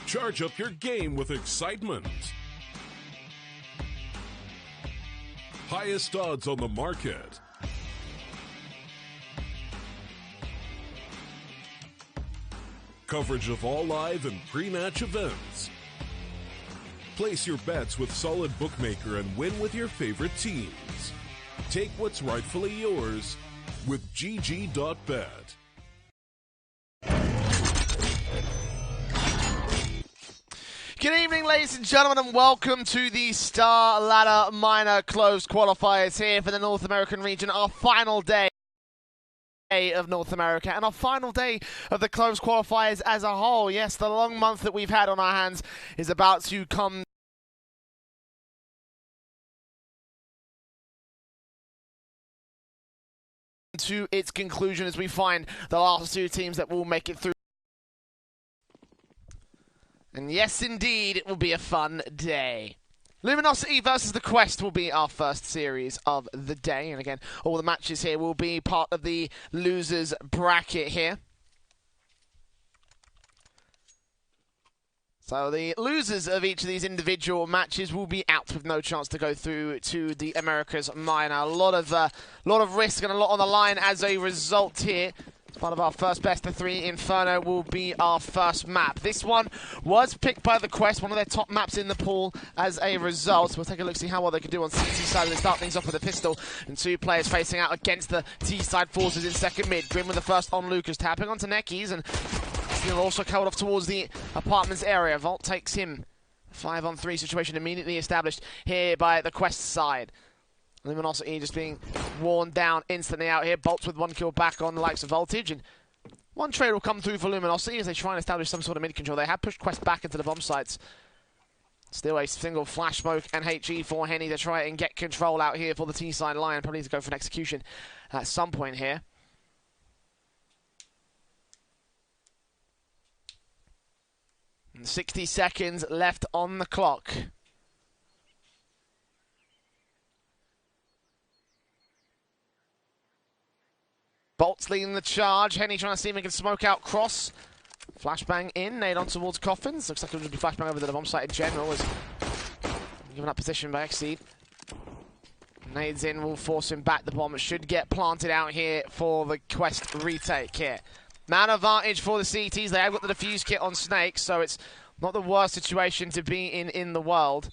Charge up your game with excitement. Highest odds on the market. Coverage of all live and pre-match events. Place your bets with Solid Bookmaker and win with your favorite teams. Take what's rightfully yours with GG.bet. Good evening, ladies and gentlemen, and welcome to the Starladder Minor Closed Qualifiers here for the North American region, our final day of North America and our final day of the closed qualifiers as a whole. Yes, the long month that we've had on our hands is about to come to its conclusion as we find the last two teams that will make it through. And yes, indeed, it will be a fun day. Luminosity versus the Quest will be our first series of the day. And again, all the matches here will be part of the losers bracket here. So the losers of each of these individual matches will be out with no chance to go through to the Americas Minor. A lot of risk and a lot on the line as a result here. Part of our first best of three, Inferno will be our first map. This one was picked by the Quest, one of their top maps in the pool as a result. We'll take a look, see how well they can do on CT side. They start things off with a pistol, and two players facing out against the T-side forces in second mid. Grim with the first on Lucas, tapping onto Neckies, and he'll also cut off towards the apartments area. Volt takes him. 5-on-3 situation immediately established here by the Quest side. Luminosity just being worn down instantly out here. Bolts with one kill back on the likes of Voltage. And one trade will come through for Luminosity as they try and establish some sort of mid-control. They have pushed Quest back into the bomb sites. Still a single flash smoke and HE for Henny to try and get control out here for the T-side line. Probably need to go for an execution at some point here. And 60 seconds left on the clock. Bolt's leading the charge. Henny trying to see if he can smoke out cross. Flashbang in, nade on towards Coffins. Looks like it would be flashbang over the bomb site in general. As given up position by Exceed. Nades in will force him back. The bomb should get planted out here for the Quest retake here. Man advantage for the CTs. They have got the defuse kit on Snake, so it's Not the worst situation to be in the world.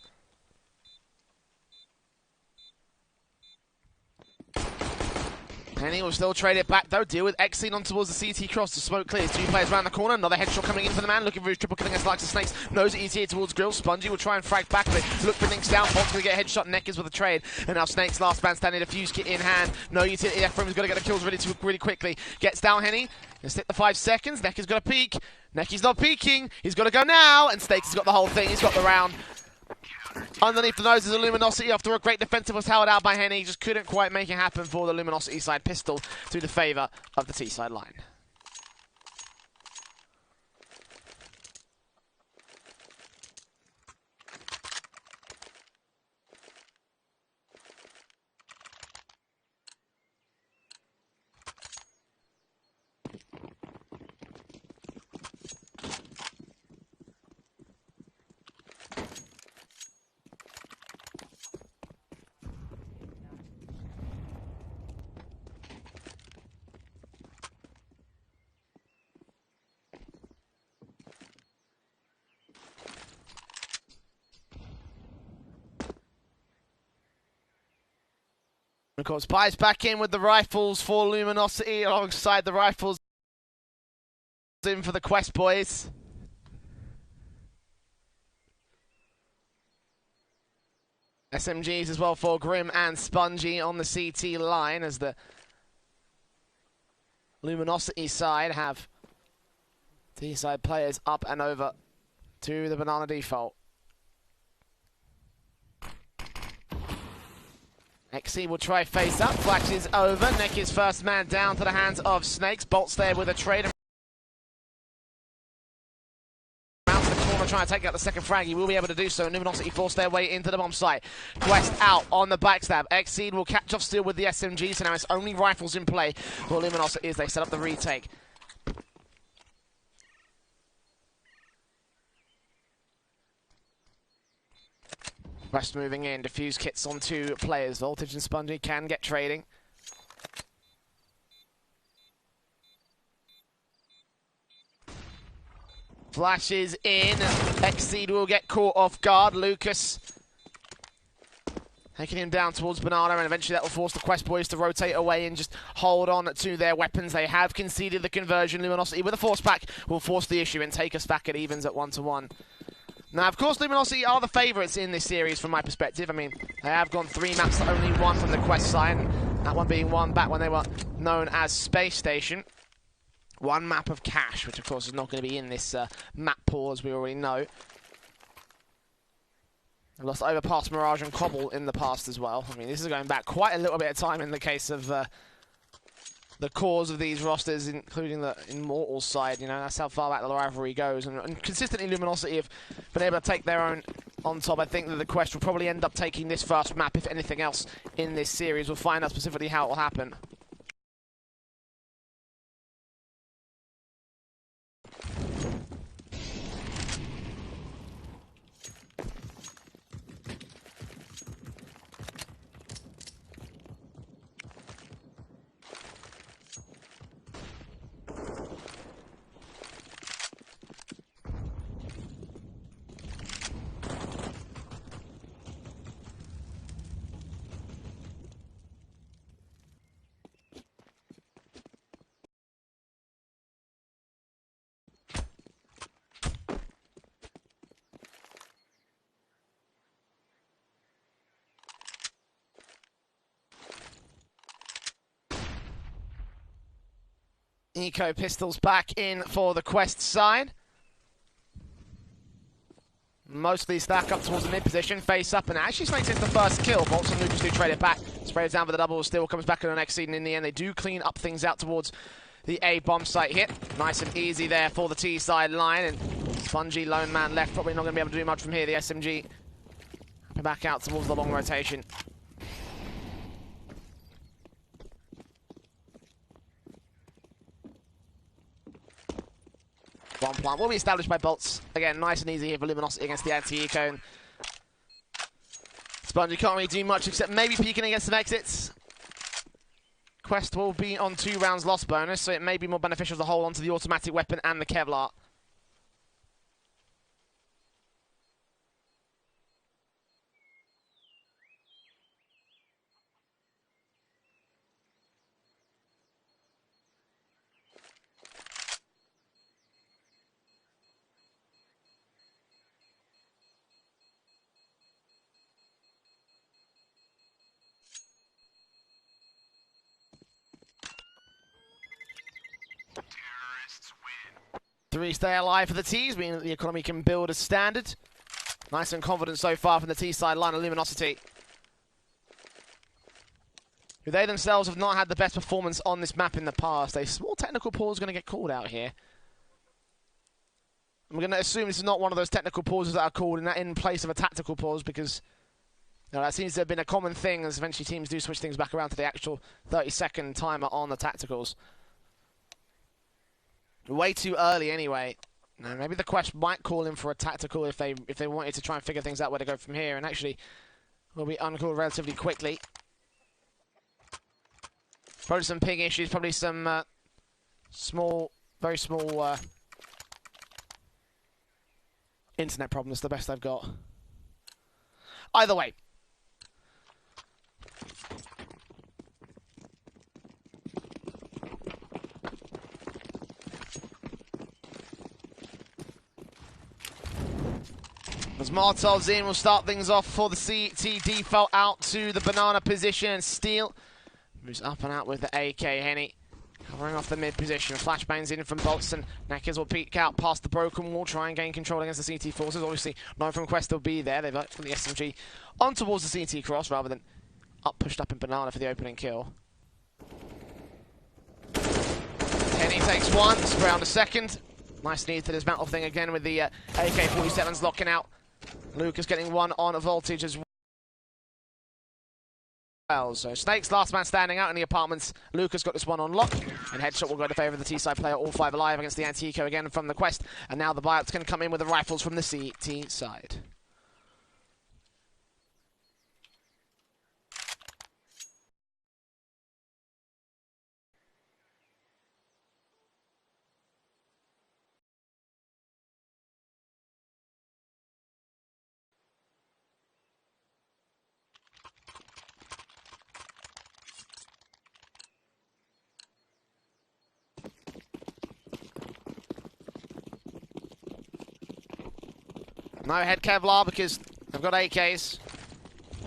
Henny will still trade it back though. Deal with Exene on towards the CT cross. The smoke clears. 2 players around the corner. Another headshot coming in for the man. Looking for his triple kill against the likes of Snakes. Knows that he's here towards Grill. Spongy will try and frag back. But look for Nink's down. Bolt's going to get a headshot. Neckers with a trade. And now Snakes last man standing. A fuse kit in hand. No utility. Ephraim's got to get the kills really quickly. Gets down Henny. Gonna stick the 5 seconds. Necky's got to peek. Necky's not peeking. He's got to go now. And Snakes has got the whole thing. He's got the round. Underneath the nose is a Luminosity after a great defensive was held out by Henny. Just couldn't quite make it happen for the Luminosity side. Pistol to the favour of the T-side line. Of course, Pies back in with the rifles for Luminosity alongside the rifles in for the Quest boys. SMGs as well for Grim and Spongy on the CT line as the Luminosity side have T-side players up and over to the banana default. XC will face up, flashes over, Neck is first man down to the hands of Snakes. Bolt's there with a trade. Around to the corner trying to take out the second frag. He will be able to do so. Luminosity force their way into the bomb site. Quest out on the backstab. Exceed will catch off still with the SMG, so now it's only rifles in play for Luminosity as they set up the retake. Quest moving in, defuse kits on 2 players. Voltage and Spongy can get trading. Flashes in. Exceed will get caught off guard. Lucas taking him down towards Banana, and eventually that will force the Quest boys to rotate away and just hold on to their weapons. They have conceded the conversion. Luminosity with a force back will force the issue and take us back at evens at 1-1. Now, of course, Luminosity are the favourites in this series from my perspective. I mean, they have gone 3 maps to only 1 from the Quest side, and that one being 1 back when they were known as Space Station. 1 map of Cash, which, of course, is not going to be in this map pool, as we already know. They've lost Overpass, Mirage, and Cobble in the past as well. I mean, this is going back quite a little bit of time in the case of the cause of these rosters, including the Immortals side. You know, that's how far back the rivalry goes. And consistently, Luminosity have been able to take their own on top. I think that the Quest will probably end up taking this first map, if anything else, in this series. We'll find out specifically how it will happen. Eco Pistols back in for the Quest side. Mostly stack up towards the mid position, face up, and actually Snakes into the first kill. Bolts and Lucas do trade it back. Sprays down for the double, still comes back in the next seed, and in the end they do clean up things out towards the A bomb site hit. Nice and easy there for the T side line, and Spongy lone man left, probably not going to be able to do much from here. The SMG back out towards the long rotation. Bomb plant will be established by Bolts. Again, nice and easy here for Luminosity against the anti-eco. Spongy can't really do much except maybe peeking against some exits. Quest will be on 2 rounds lost bonus, so it may be more beneficial to hold onto the automatic weapon and the Kevlar. 3 stay alive for the T's, meaning that the economy can build as standard. Nice and confident so far from the T side line of Luminosity, who they themselves have not had the best performance on this map in the past. A small technical pause is going to get called out here. I'm going to assume this is not one of those technical pauses that are called in place of a tactical pause, because that seems to have been a common thing as eventually teams do switch things back around to the actual 30-second timer on the tacticals. Way too early anyway. Now, maybe the Quest might call in for a tactical if they wanted to try and figure things out where to go from here, and actually will be uncalled relatively quickly. Probably some ping issues, probably some very small internet problems, the best I've got. Either way. As Martov's in, we'll start things off for the CT default out to the banana position. Steele moves up and out with the AK. Henny covering off the mid position. Flashbangs in from Bolton. Neckers will peek out past the broken wall, try and gain control against the CT forces. Obviously, none from Quest will be there. They've from the SMG on towards the CT cross rather than pushed up in banana for the opening kill. Henny takes one, spray on the second. Nice need to dismantle thing again with the AK-47s locking out. Lucas getting one on voltage as well. So Snake's last man standing out in the apartments. Lucas got this one on lock, and headshot will go to favour of the T-side player. All 5 alive against the anti-eco again from the Quest, and now the buyouts can come in with the rifles from the CT side. No head Kevlar because they've got AKs.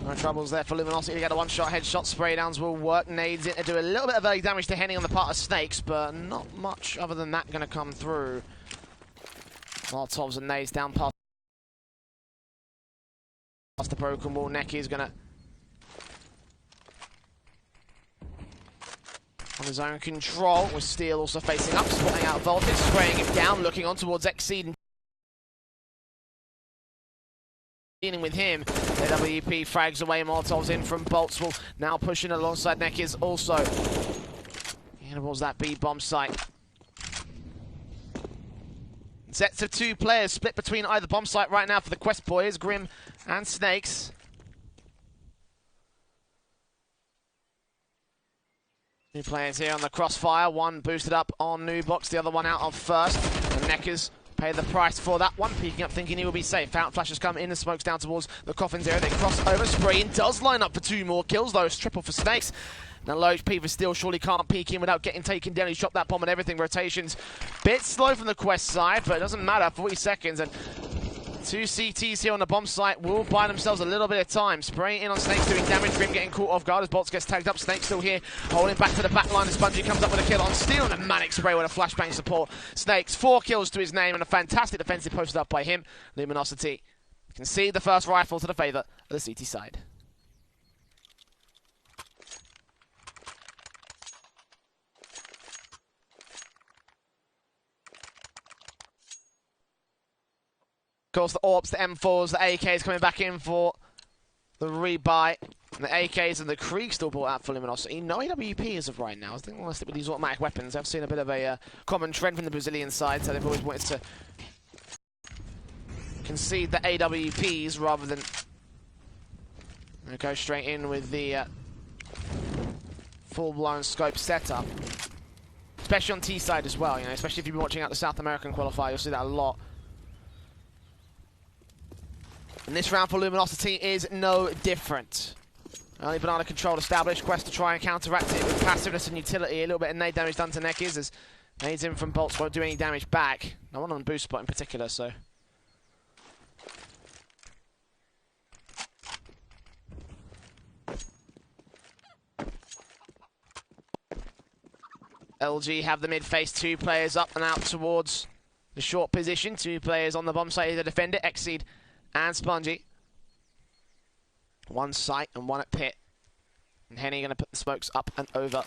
No troubles there for Luminosity to get a one-shot headshot. Spray downs will work. Nades in to do a little bit of early damage to Henny on the part of Snakes, but not much other than that going to come through. Molotovs and nades down past the broken wall. Necky is going to on his own control, with Steele also facing up, spotting out voltage, spraying him down, looking on towards Exceed and dealing with him. AWP frags away, Molotovs in from Bolts, will now pushing alongside Neckis also. And towards that B bomb site. Sets of 2 players split between either bomb site right now for the Quest boys, Grim and Snakes. Two players here on the crossfire, one boosted up on New Box, the other one out on first. And Neckers pay the price for that one, peeking up thinking he will be safe. Fountain flashes come in and smokes down towards the coffins area. They cross over, Spraying does line up for 2 more kills though. It's triple for Snakes. Now low HP for Steel surely can't peek in without getting taken down. He shot that bomb and everything. Rotations bit slow from the Quest side, but it doesn't matter. 40 seconds and 2 CTs here on the bomb site will buy themselves a little bit of time. Spraying in on Snakes, doing damage. Grim getting caught off guard as Bolts gets tagged up. Snakes still here, holding back to the back line as Bungie comes up with a kill on Steel, and a manic spray with a flashbang support. Snakes, 4 kills to his name and a fantastic defensive posted up by him. Luminosity can see the first rifle to the favour of the CT side. Of course, the AWPs, the M4s, the AKs coming back in for the rebuy. And the AKs and the Krieg still brought out for Luminosity. No AWP as of right now. I think we'll stick with these automatic weapons. I've seen a bit of a common trend from the Brazilian side, so they've always wanted to concede the AWPs rather than go straight in with the full-blown scope setup. Especially on T side as well, you know, especially if you've been watching out the South American qualifier, you'll see that a lot. And this round for Luminosity is no different. Only banana control established. Quest to try and counteract it with passiveness and utility. A little bit of nade damage done to Neckis as nades in from Bolts won't do any damage back. No one on the boost spot in particular, so. LG have the mid face, 2 players up and out towards the short position. Two players on the bomb site, the defender, Exceed and Spongy. One site and one at pit. And Henny going to put the smokes up and over.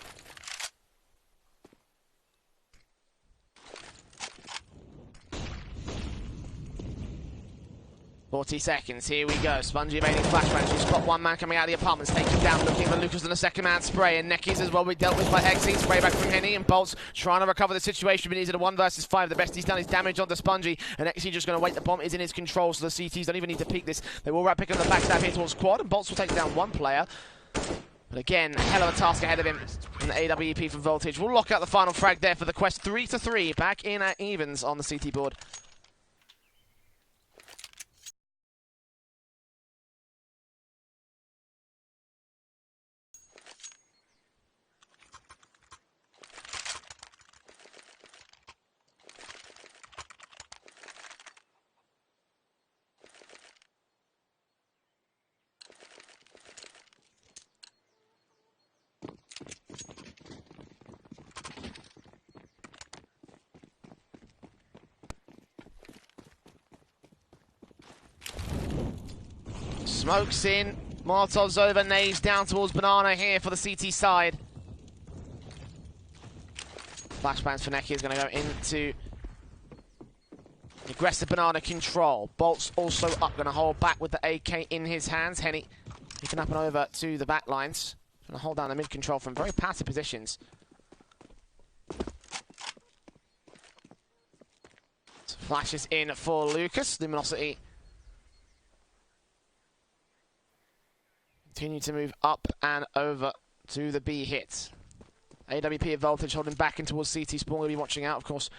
40 seconds, here we go. Spongy evading flashbangs. You spot one man coming out of the apartments, take him down, looking for Lucas and a second man spray. And Neckies as well be dealt with by Exceed. Spray back from Henny and Bolts trying to recover the situation, but he's at a 1 versus 5. The best he's done is damage onto Spongy. And Exceed just going to wait. The bomb is in his control, so the CTs don't even need to peek this. They will pick up the backstab here towards Quad, and Bolts will take down one player. But again, hell of a task ahead of him. And the AWP from Voltage will lock out the final frag there for the Quest. 3-3, back in at evens on the CT board. Smokes in, Molotov's over, nades down towards Banana here for the CT side. Flashbangs for Neki is going to go into aggressive Banana control. Bolt's also up, going to hold back with the AK in his hands. Henny picking up and over to the back lines. Going to hold down the mid control from very passive positions. So flashes in for Lucas. Luminosity continue to move up and over to the B hit. AWP of Voltage holding back in towards CT Spawn. We'll be watching out, of course.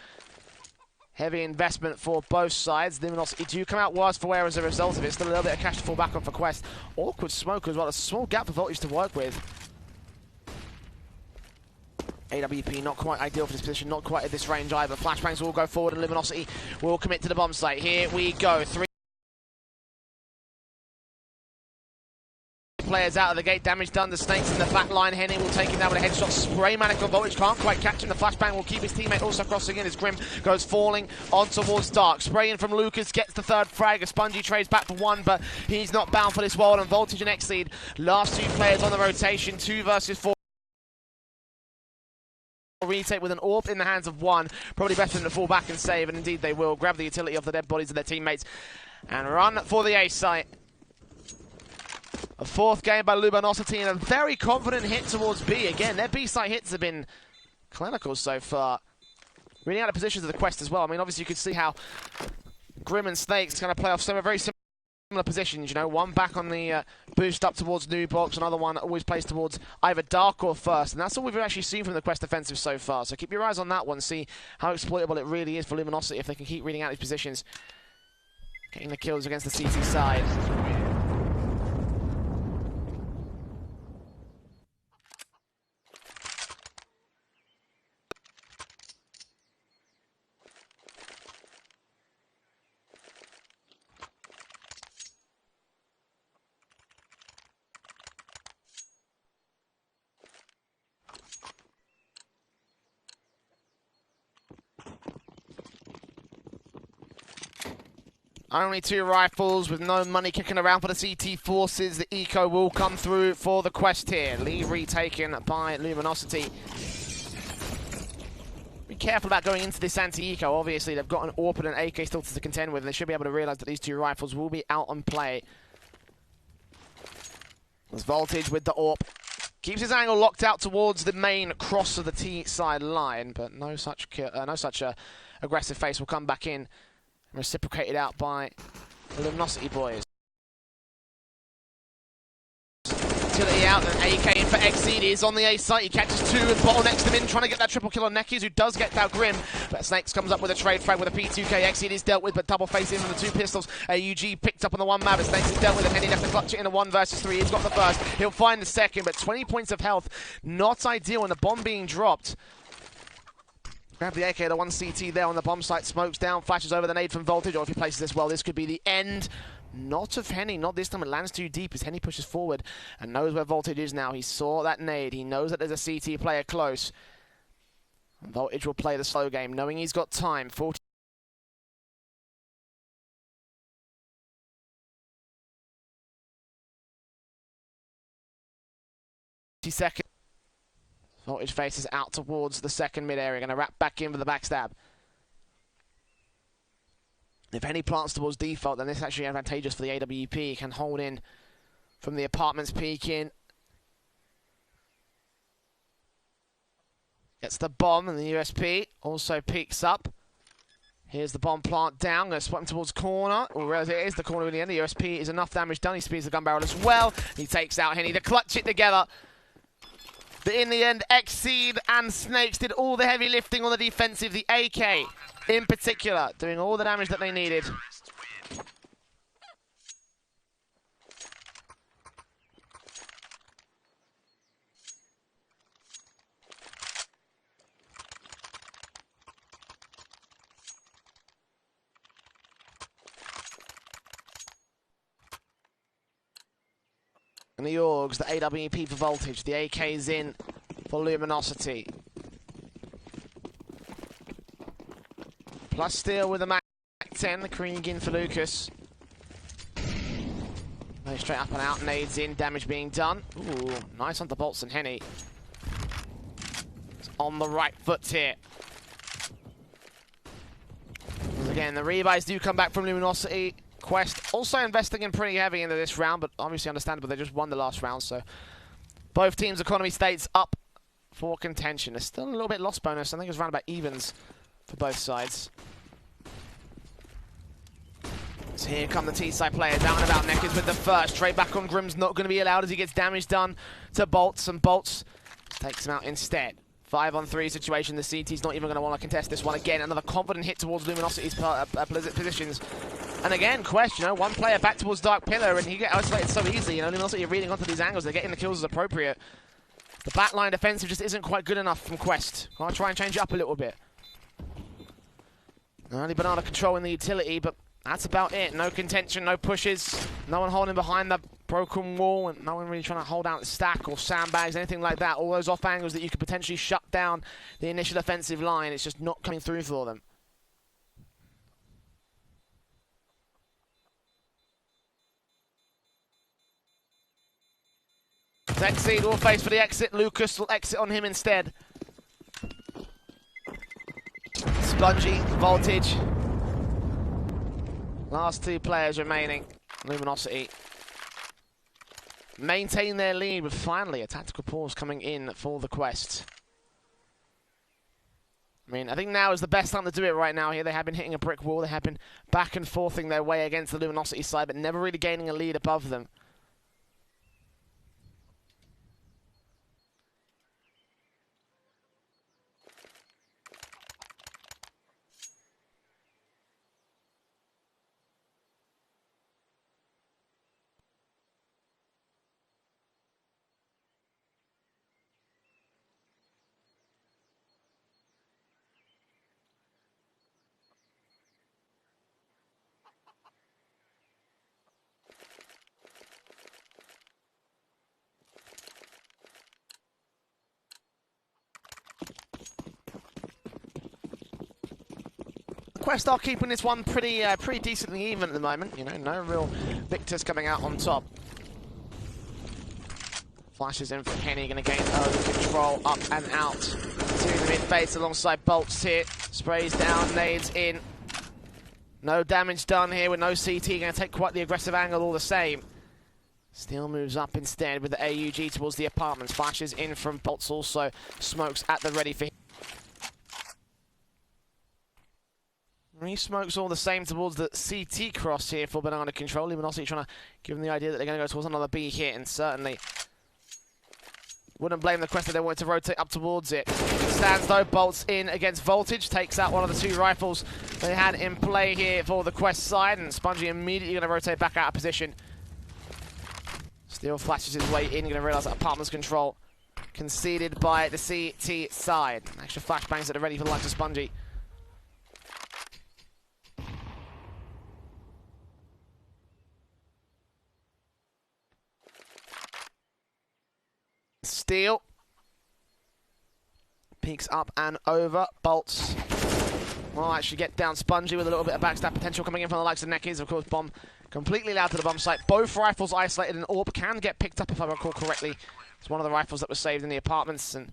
Heavy investment for both sides. Luminosity do come out worse for wear as a result of it. Still a little bit of cash to fall back on for Quest. Awkward smoke as well. A small gap for Voltage to work with. AWP not quite ideal for this position, not quite at this range either. Flashbangs will go forward and Luminosity will commit to the bomb site. Here we go. 3 players out of the gate, damage done. The Snakes in the back line. Henny will take him down with a headshot. Spray Manic on Voltage can't quite catch him. The flashbang will keep his teammate also crossing in as Grim goes falling on towards Dark. Spray in from Lucas, gets the third frag. A Spongy trades back for one, but he's not bound for this world. And Voltage and Exceed, last two players on the rotation, 2 versus 4. Retake with an AWP in the hands of one. Probably better than to fall back and save, and indeed they will. Grab the utility of the dead bodies of their teammates and run for the A site. A fourth game by Luminosity and a very confident hit towards B. Again, their B site hits have been clinical so far. Reading out of positions of the Quest as well. I mean, obviously you could see how Grim and Snakes kind of play off some very similar positions, you know. One back on the boost up towards New Box, another one always plays towards either Dark or First. And that's all we've actually seen from the Quest offensive so far. So keep your eyes on that one, see how exploitable it really is for Luminosity if they can keep reading out these positions. Getting the kills against the CT side. Only 2 rifles with no money kicking around for the CT forces. The eco will come through for the Quest here. Lead retaken by Luminosity. Be careful about going into this anti-eco. Obviously, they've got an AWP and an AK still to contend with, and they should be able to realise that these 2 rifles will be out on play. There's Voltage with the AWP. Keeps his angle locked out towards the main cross of the T side line, but no such aggressive face will come back in. Reciprocated out by the Luminosity boys. Utility out, and AK in for Exceed is on the A site. He catches 2 and bottlenecks them in, trying to get that triple kill on Neckies, who does get down Grim. But Snakes comes up with a trade frag with a P2K. Exceed is dealt with, but double face in from the 2 pistols. AUG picked up on the 1 map, but Snakes is dealt with, and Henny left to clutch it in a 1 versus 3. He's got the first, he'll find the second, but 20 points of health, not ideal, and the bomb being dropped. Grab the AK, the 1 CT there on the bomb site, smokes down, flashes over the nade from Voltage, or if he places this well, this could be the end. Not of Henny, not this time, it lands too deep as Henny pushes forward and knows where Voltage is now. He saw that nade, he knows that there's a CT player close. Voltage will play the slow game, knowing he's got time. 40 30 seconds. Voltage faces out towards the second mid area. Going to wrap back in with the backstab. If any plants towards default, then this is actually advantageous for the AWP. Can hold in from the apartments peeking. Gets the bomb, and the USP also peeks up. Here's the bomb plant down. Going to spot him towards corner. Or realize it is the corner in the end. The USP is enough damage done. He speeds the gun barrel as well. He takes out Henny to clutch it together. But in the end, Exceed and Snakes did all the heavy lifting on the defensive. The AK, in particular, doing all the damage that they needed. And the Orgs, the AWP for Voltage, the AK's in for Luminosity. Plus Steel with the Mac 10, the Krieg in for Lucas. No, straight up and out, nades in, damage being done. Ooh, nice on the bolts and Henny. It's on the right foot here. Again, the rebuys do come back from Luminosity. Quest also investing in pretty heavy into this round, but obviously understandable. They just won the last round, so both teams' economy states up for contention. There's still a little bit lost bonus. I think it's around about evens for both sides. So here come the T-side players out and about. Neckers with the first. Straight back on Grim's not going to be allowed as he gets damage done to Bolts, and Bolts takes him out instead. 5-on-3 situation. The CT's not even going to want to contest this one again. Another confident hit towards Luminosity's positions. And again, Quest, you know, one player back towards Dark Pillar, and he get isolated so easily. You know, Luminosity are reading onto these angles. They're getting the kills as appropriate. The backline defensive just isn't quite good enough from Quest. I'll try and change it up a little bit. Early banana control in the utility, but that's about it. No contention, no pushes. No one holding behind the broken wall, and no one really trying to hold out the stack or sandbags, anything like that. All those off angles that you could potentially shut down the initial offensive line. It's just not coming through for them. Exceed will face for the exit. Lucas will exit on him instead. Spongy, Voltage. Last two players remaining. Luminosity maintain their lead with finally a tactical pause coming in for the Quest. I mean, I think now is the best time to do it right now here. They have been hitting a brick wall. They have been back and forthing their way against the Luminosity side, but never really gaining a lead above them. Quest are keeping this one pretty decently even at the moment. You know, no real victors coming out on top. Flashes in for Henny, going to gain early control up and out to the mid face alongside Bolts here. Sprays down, nades in. No damage done here with no CT. Going to take quite the aggressive angle all the same. Steel moves up instead with the AUG towards the apartments. Flashes in from Bolts also. Smokes at the ready for him. He smokes all the same towards the CT cross here for Banana Control. Luminosity trying to give him the idea that they're going to go towards another B hit, and certainly wouldn't blame the Quest if they wanted to rotate up towards it. Stands though, Bolts in against Voltage, takes out one of the two rifles they had in play here for the Quest side, and Spongy immediately going to rotate back out of position. Steel flashes his way in, going to realise that Apartments Control conceded by the CT side. Extra flashbangs that are ready for the likes of Spongy. Steel peeks up and over. Bolts will actually get down Spongy with a little bit of backstab potential coming in from the likes of Neckies. Of course, bomb completely allowed to the bomb site. Both rifles isolated, and AWP can get picked up, if I recall correctly, It's one of the rifles that was saved in the apartments, and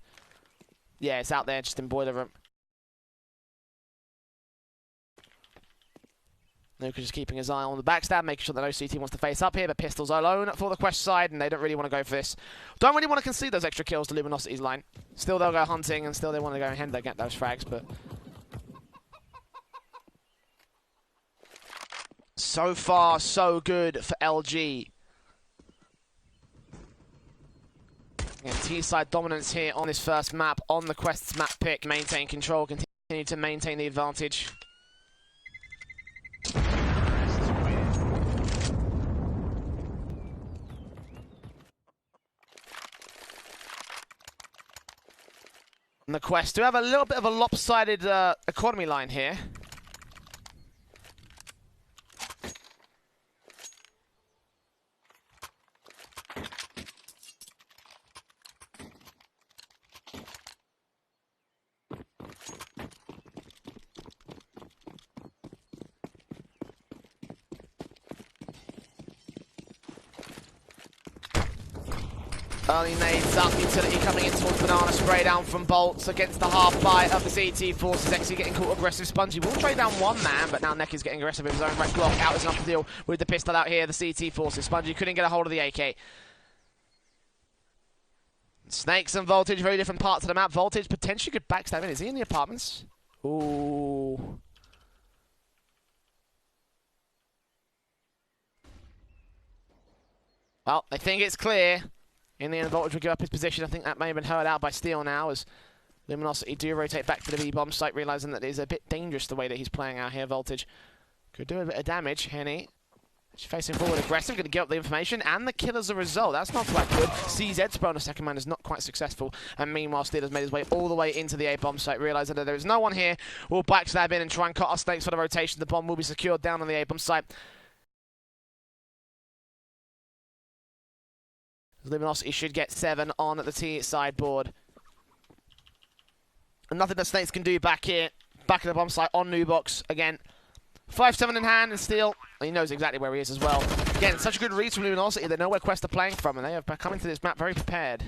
yeah, it's out there just in boiler room. Nuka just keeping his eye on the backstab, making sure that OCT wants to face up here, but Pistol's alone for the Quest side, and they don't really want to go for this. Don't really want to concede those extra kills to Luminosity's line. Still, they'll go hunting, and still they want to go ahead and get those frags, but... So far, so good for LG. And T-side dominance here on this first map, on the Quest's map pick. Maintain control, continue to maintain the advantage. And the Quest do have a little bit of a lopsided economy line here. Early nades up, utility coming in towards Banana, spray down from Bolts against the half bite of the CT Forces. Exy getting caught aggressive. Spongy will trade down one man, but now Neck is getting aggressive with his own right block. Out is enough to deal with the pistol out here, the CT Forces. Spongy couldn't get a hold of the AK. Snakes and Voltage, very different parts of the map. Voltage potentially could backstab in. Is he in the apartments? Ooh. Well, they think it's clear. In the end, Voltage will give up his position. I think that may have been heard out by Steel now, as Luminosity do rotate back to the B-bomb site, realising that it is a bit dangerous the way that he's playing out here. Voltage could do a bit of damage. Henny, she's facing forward aggressive, going to give up the information, and the kill as a result. That's not quite good. CZ's bonus second man is not quite successful, and meanwhile, Steel has made his way all the way into the A-bomb site, realising that there is no one here. We'll backstab in and try and cut our snakes for the rotation. The bomb will be secured down on the A-bomb site. Luminosity should get 7 on the T sideboard. And nothing that Snakes can do back here. Back at the bomb site on Nubox. Again, 5-7 in hand, and Steel, he knows exactly where he is as well. Again, such a good read from Luminosity. They know where Quest are playing from, and they have come into this map very prepared.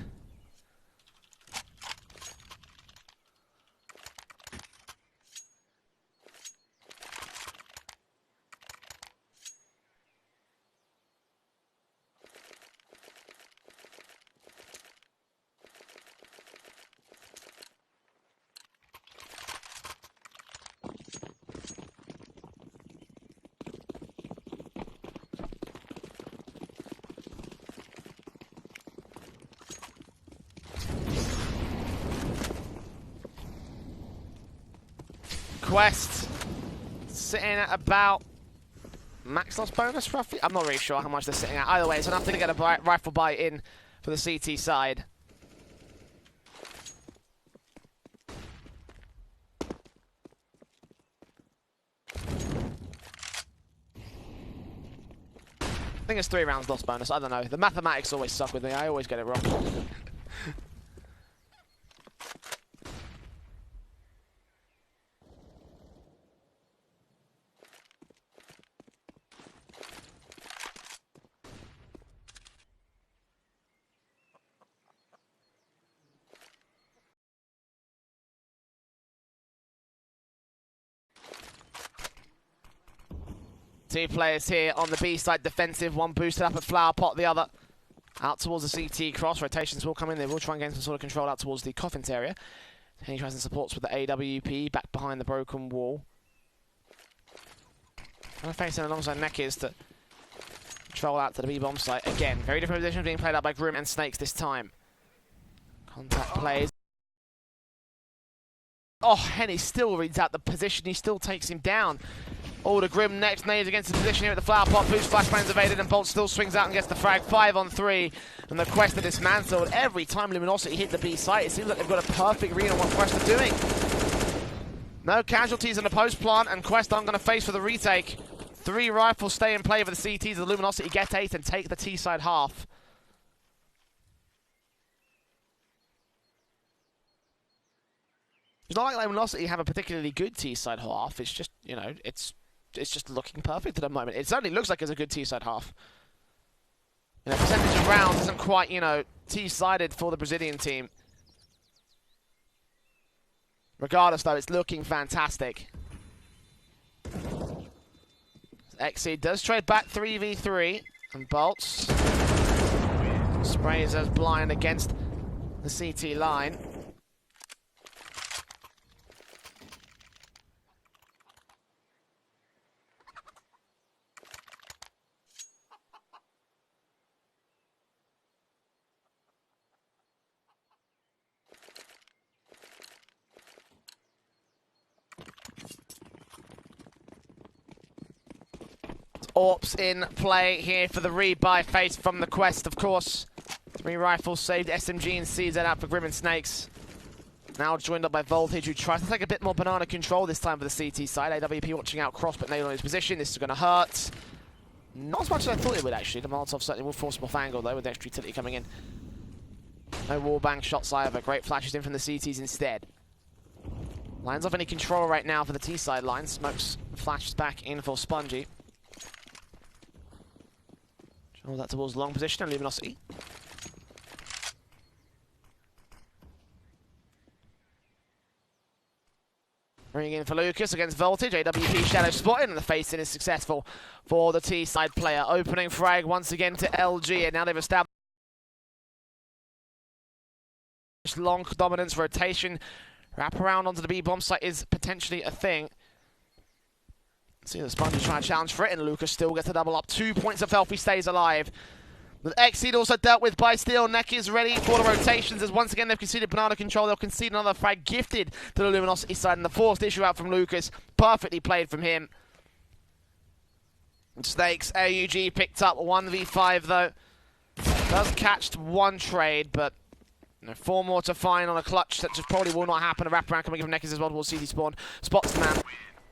Quest sitting at about max loss bonus, roughly. I'm not really sure how much they're sitting at. Either way, it's enough to get a rifle buy in for the CT side. I think it's 3 rounds loss bonus. I don't know. The mathematics always suck with me. I always get it wrong. Two players here on the B side, defensive. One boosted up at Flower Pot, the other out towards the CT cross. Rotations will come in. They will try and gain some sort of control out towards the Coffins area. And he tries and supports with the AWP back behind the broken wall. And facing alongside Neckis to control out to the B-bomb site. Again, very different positions being played out by Grim and Snakes this time. Contact plays. Oh, Henny still reads out the position. He still takes him down. Oh, the Grim next nades against the position here at the Flower Pot. Boost flashbang's evaded, and Bolt still swings out and gets the frag. 5 on 3. And the Quest are dismantled. Every time Luminosity hit the B site, it seems like they've got a perfect read on what Quest are doing. No casualties in the post plant, and Quest aren't going to face for the retake. 3 rifles stay in play for the CTs. The Luminosity get 8 and take the T side half. It's not like Luminosity have a particularly good T side half. It's just, you know, it's just looking perfect at the moment. It certainly looks like it's a good T side half. You know, percentage of rounds isn't quite quite, you know, T-sided for the Brazilian team. Regardless, though, it's looking fantastic. Exceed does trade back 3v3, and Bolts sprays as blind against the CT line. Orps in play here for the rebuy face from the Quest, of course. 3 rifles saved, SMG and CZ out for Grim and Snakes. Now joined up by Voltage, who tries to take a bit more banana control this time for the CT side. AWP watching out cross, but nailed on his position. This is going to hurt. Not as much as I thought it would, actually. The Molotov certainly will force more angle, though, with the extra utility coming in. No wallbang shots either. Great flashes in from the CTs instead. Lines off any control right now for the T-side line. Smokes flashes back in for Spongy. Show that towards long position and Luminosity. Bringing in for Lucas against Voltage. AWP shadow spotted, and the face-in is successful for the T-side player. Opening frag once again to LG, and now they've established long dominance rotation. Wrap around onto the B-bomb site is potentially a thing. See the Spongy trying to challenge for it, and Lucas still gets a double up. 2 points of health, he stays alive. The Exceed also dealt with by Steel. Neck is ready for the rotations as once again they've conceded banana control. They'll concede another frag gifted to the Luminosity side, and the forced issue out from Lucas. Perfectly played from him. Snakes, AUG picked up 1v5 though. Does catch one trade, but you know, 4 more to find on a clutch that just probably will not happen. A wraparound coming from Neckers as well towards CD spawn. Spots the man,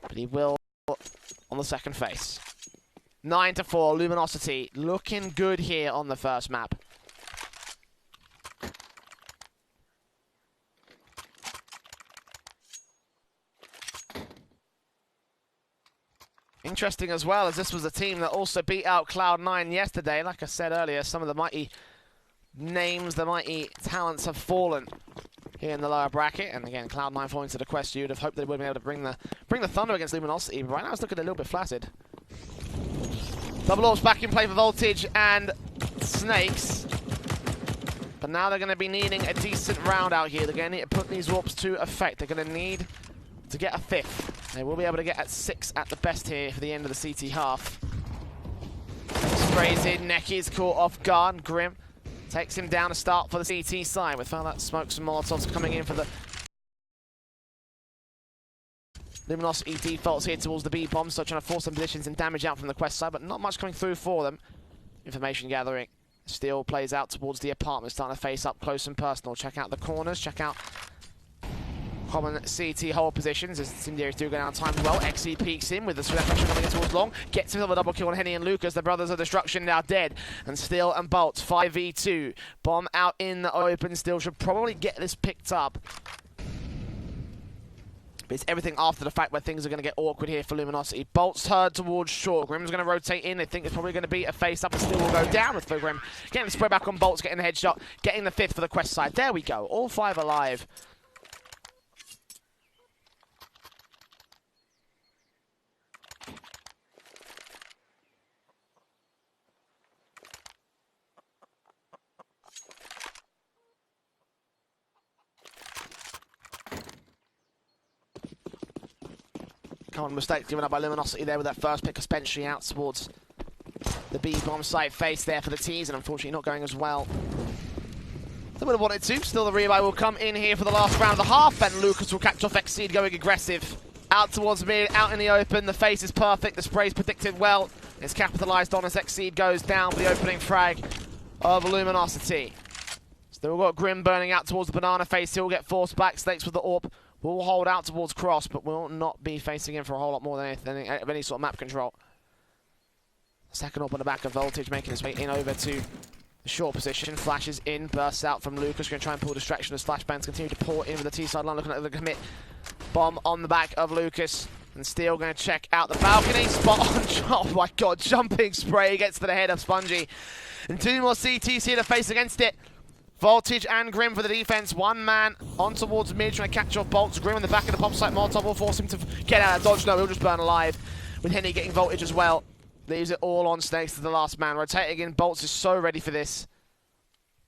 but he will on the second face. 9-4, Luminosity looking good here on the first map. Interesting as well, as this was a team that also beat out Cloud9 yesterday. Like I said earlier, some of the mighty names, the mighty talents have fallen here in the lower bracket. And again, Cloud9 falling to the Quest. You'd have hoped they would be able to bring the Thunder against Luminosity, but right now it's looking a little bit flaccid. Double Orbs back in play for Voltage and Snakes. But now they're going to be needing a decent round out here. They're going to need to put these Warps to effect. They're going to need to get a 5th. They will be able to get at 6 at the best here for the end of the CT half. Sprays in, Necky's caught off guard. Grim takes him down to start for the CT side. We found that smokes and Molotovs coming in for the Luminosity defaults here towards the B-bomb, so trying to force some positions and damage out from the Quest side, but not much coming through for them. Information gathering. Steel plays out towards the apartment, starting to face up close and personal. Check out the corners, check out common CT hold positions as Cinderis do go down time as well. Exceed peeks in with the swift pressure coming in towards long. Gets himself a double kill on Henny and Lucas. The Brothers of Destruction now dead. And Steel and Bolt 5v2. Bomb out in the open. Steel should probably get this picked up. But it's everything after the fact where things are going to get awkward here for Luminosity. Bolt's heard towards short. Grim's going to rotate in. They think it's probably going to be a face-up, and Steel will go down with for Grim. Getting the spread back on Bolt's, getting the headshot, getting the 5th for the Quest side. There we go. All 5 alive. Common mistake given up by Luminosity there with that first pick, especially out towards the B-bomb site face there for the T's, and unfortunately not going as well. They would have wanted to. Still, the rebuy will come in here for the last round of the half, and Lucas will catch off Exceed going aggressive. Out towards mid, out in the open. The face is perfect. The spray's predicted well. It's capitalized on as Exceed goes down for the opening frag of Luminosity. Still got Grim burning out towards the banana face. He'll get forced back. Snakes with the AWP. Will hold out towards Cross, but will not be facing him for a whole lot more than anything of any sort of map control. Second AWP on the back of Voltage, making his way in over to the short position. Flashes in, bursts out from Lucas. Going to try and pull distraction as flashbangs continue to pour in with the T-side line. Looking at the commit. Bomb on the back of Lucas. And Steel going to check out the balcony. Spot on. Oh my god, jumping spray gets to the head of Spongy. And 2 more CTs here to face against it. Voltage and Grim for the defense. 1 man on towards mid, trying to catch off Bolts. Grim in the back of the bomb site. Molotov will force him to get out of dodge. No, he'll just burn alive. With Henny getting Voltage as well. Leaves it all on Snakes to the last man. Rotating in. Bolts is so ready for this.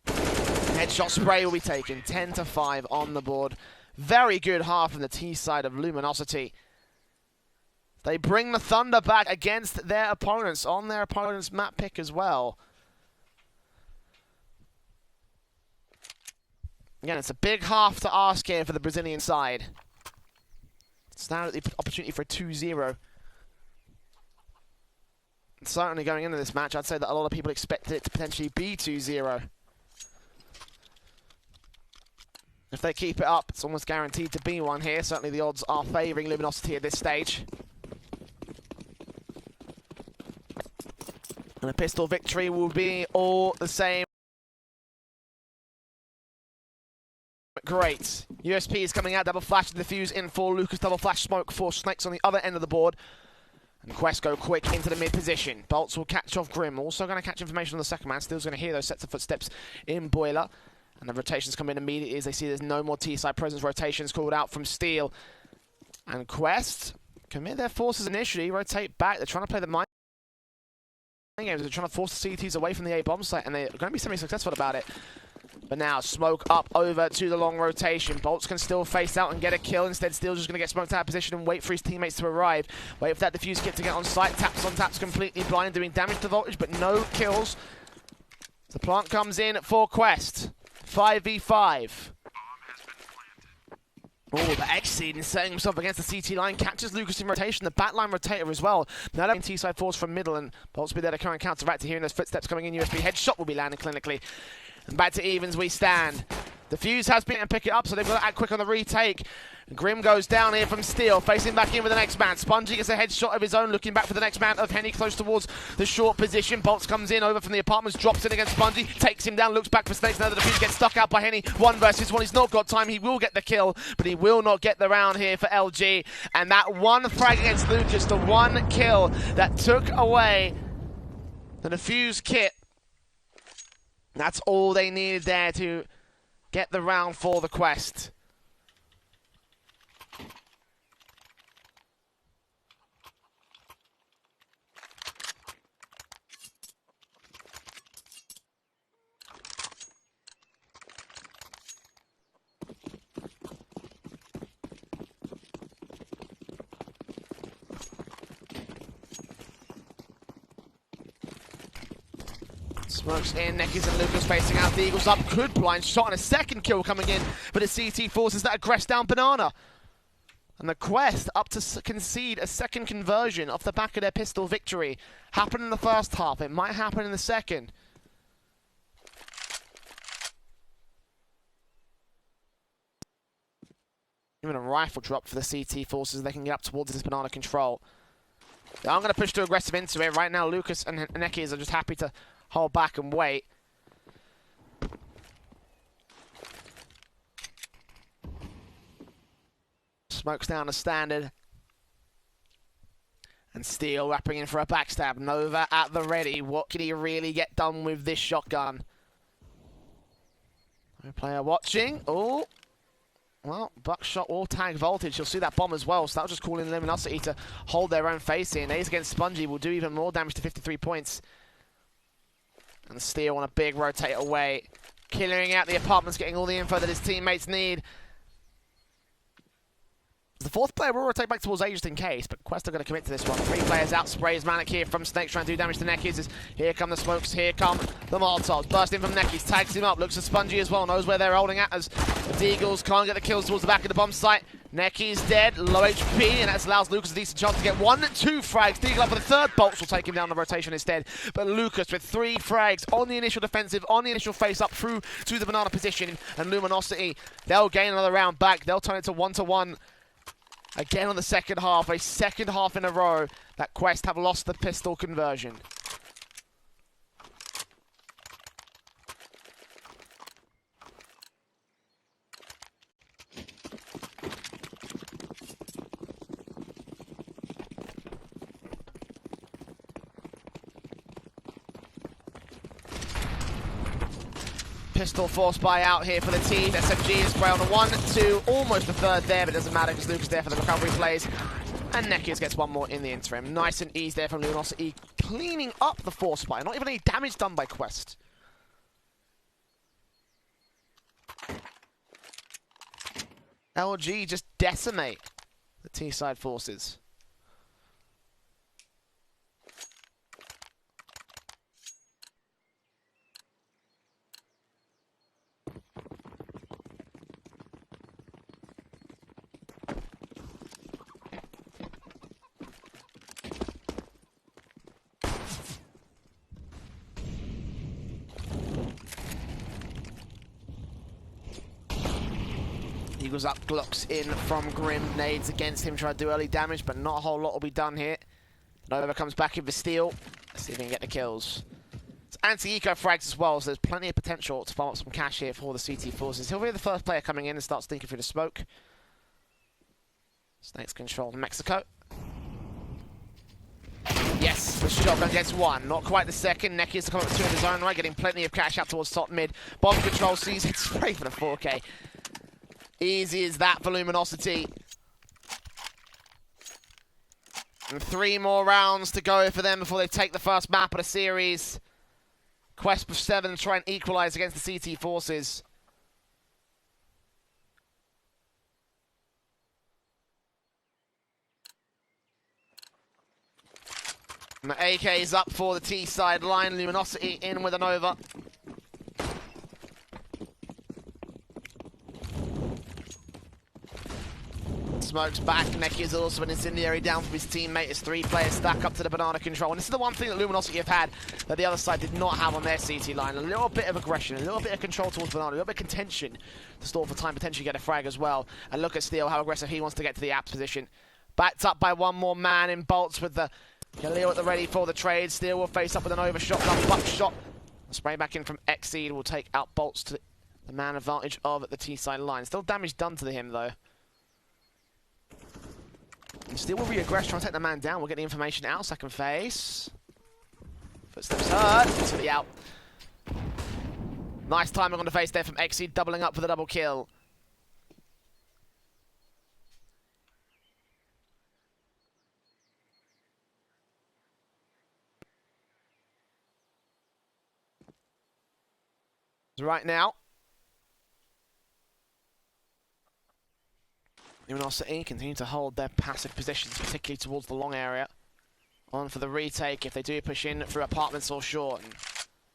Headshot spray will be taken. 10-5 on the board. Very good half from the T side of Luminosity. They bring the Thunder back against their opponents on their opponent's map pick as well. Again, it's a big half to ask here for the Brazilian side. It's now the opportunity for a 2-0. Certainly going into this match, I'd say that a lot of people expected it to potentially be 2-0. If they keep it up, it's almost guaranteed to be one here. Certainly the odds are favouring Luminosity at this stage. And a pistol victory will be all the same. Great. USP is coming out, double flash to the fuse in for Lucas, double flash smoke for Snakes on the other end of the board. And Quest go quick into the mid position. Bolts will catch off Grim, also going to catch information on the second man. Still's going to hear those sets of footsteps in Boiler. And the rotations come in immediately as they see there's no more T-side presence. Rotations called out from Steel. And Quest commit their forces initially, rotate back. They're trying to play the mind games. They're trying to force the CTs away from the A bomb site, and they're going to be semi-successful about it. But now, smoke up over to the long rotation. Bolts can still face out and get a kill. Instead, Steel's just going to get smoked out of position and wait for his teammates to arrive. Wait for that defuse kit to get on site. Taps on taps, completely blind, doing damage to Voltage, but no kills. The plant comes in for Quest. 5v5. Oh, but Exceed is setting himself against the CT line. Catches Lucas in rotation. The backline rotator as well. Now letting T-side force from middle, and Bolts will be there to come and counteract to hearing those footsteps coming in. USB headshot will be landing clinically. And back to evens we stand. The fuse has been and pick it up, so they've got to act quick on the retake. Grim goes down here from Steel, facing back in with the next man. Spongy gets a headshot of his own, looking back for the next man of Henny, close towards the short position. Bolts comes in over from the apartments, drops in against Spongy, takes him down, looks back for Snakes. Now the defuse gets stuck out by Henny. 1 versus 1. He's not got time. He will get the kill, but he will not get the round here for LG. And that 1 frag against Lucas, the 1 kill that took away the defuse kit. That's all they needed there to get the round for the Quest. Smokes in, Nekis and Lucas facing out. The Eagles up, good blind shot and a second kill coming in for the CT forces that aggress down Banana. And the Quest up to concede a second conversion off the back of their pistol victory. Happened in the first half, it might happen in the second. Even a rifle drop for the CT forces, they can get up towards this Banana control. I'm going to push too aggressive into it. Right now, Lucas and Nekis are just happy to hold back and wait. Smokes down the standard. And Steel wrapping in for a backstab. Nova at the ready. What can he really get done with this shotgun? No player watching. Oh. Well, Buckshot will tag Voltage. You'll see that bomb as well. So that'll just call in Luminosity to hold their own face here. And Ace against Spongy will do even more damage to 53 points. And Steel on a big rotate away. Clearing out the apartments, getting all the info that his teammates need. The 4th player will rotate back towards A just in case, but Quest are going to commit to this one. 3 players out, sprays Manic here from Snakes trying to do damage to Nekis. Here come the smokes, here come the Molotovs. Burst in from Nekis, tags him up, looks at Spongy as well, knows where they're holding at as the Eagles can't get the kills towards the back of the bomb site. Nekis dead, low HP, and that allows Lucas a decent chance to get 1-2 frags. Deagle up for the 3rd, Bolts will take him down the rotation instead. But Lucas with 3 frags on the initial defensive, on the initial face up through to the Banana position, and Luminosity, they'll gain another round back. They'll turn it to 1-1. Again on the second half, a second half in a row that Quest have lost the pistol conversion. Pistol force buy out here for the team. SMG is spray on the 1, 2, almost the third there, but it doesn't matter because Luke is there for the recovery plays. And Nekiz gets one more in the interim. Nice and easy there from Luminosity, cleaning up the force buy. Not even any damage done by Quest. LG just decimate the T-side forces. Eagles up, Glocks in from Grim. Nades against him, try to do early damage, but not a whole lot will be done here. Nova comes back in for steal. Let's see if he can get the kills. It's anti-eco frags as well, so there's plenty of potential to farm up some cash here for the CT forces. He'll be the first player coming in and start sneaking through the smoke. Snakes control Mexico. Yes, the shotgun gets one. Not quite the second. Nekiz to come up with two in his own right, getting plenty of cash out towards top mid. Bomb control sees it straight for the 4K. Easy as that for Luminosity. And 3 more rounds to go for them before they take the first map of the series. Quest for 7 try and equalize against the CT forces. And the AK is up for the T side line. Luminosity in with an over. Smokes back. Neki is also an incendiary down from his teammate as 3 players stack up to the banana control. And this is the one thing that Luminosity have had that the other side did not have on their CT line. A little bit of aggression, a little bit of control towards banana, a little bit of contention to stall for time, potentially get a frag as well. And look at Steel, how aggressive he wants to get to the apps position. Backed up by one more man in bolts with the Galil at the ready for the trade. Steel will face up with an overshot, a buckshot. Spray back in from Exceed will take out bolts to the man advantage of the T-side line. Still damage done to him though. And Steel will re-aggress, try and take the man down. We'll get the information out. Second phase. Footsteps heard. To the out. Nice timing on the face there from Exceed, doubling up for the double kill. Right now, Luminosity continue to hold their passive positions, particularly towards the long area. On for the retake if they do push in through apartments or short. And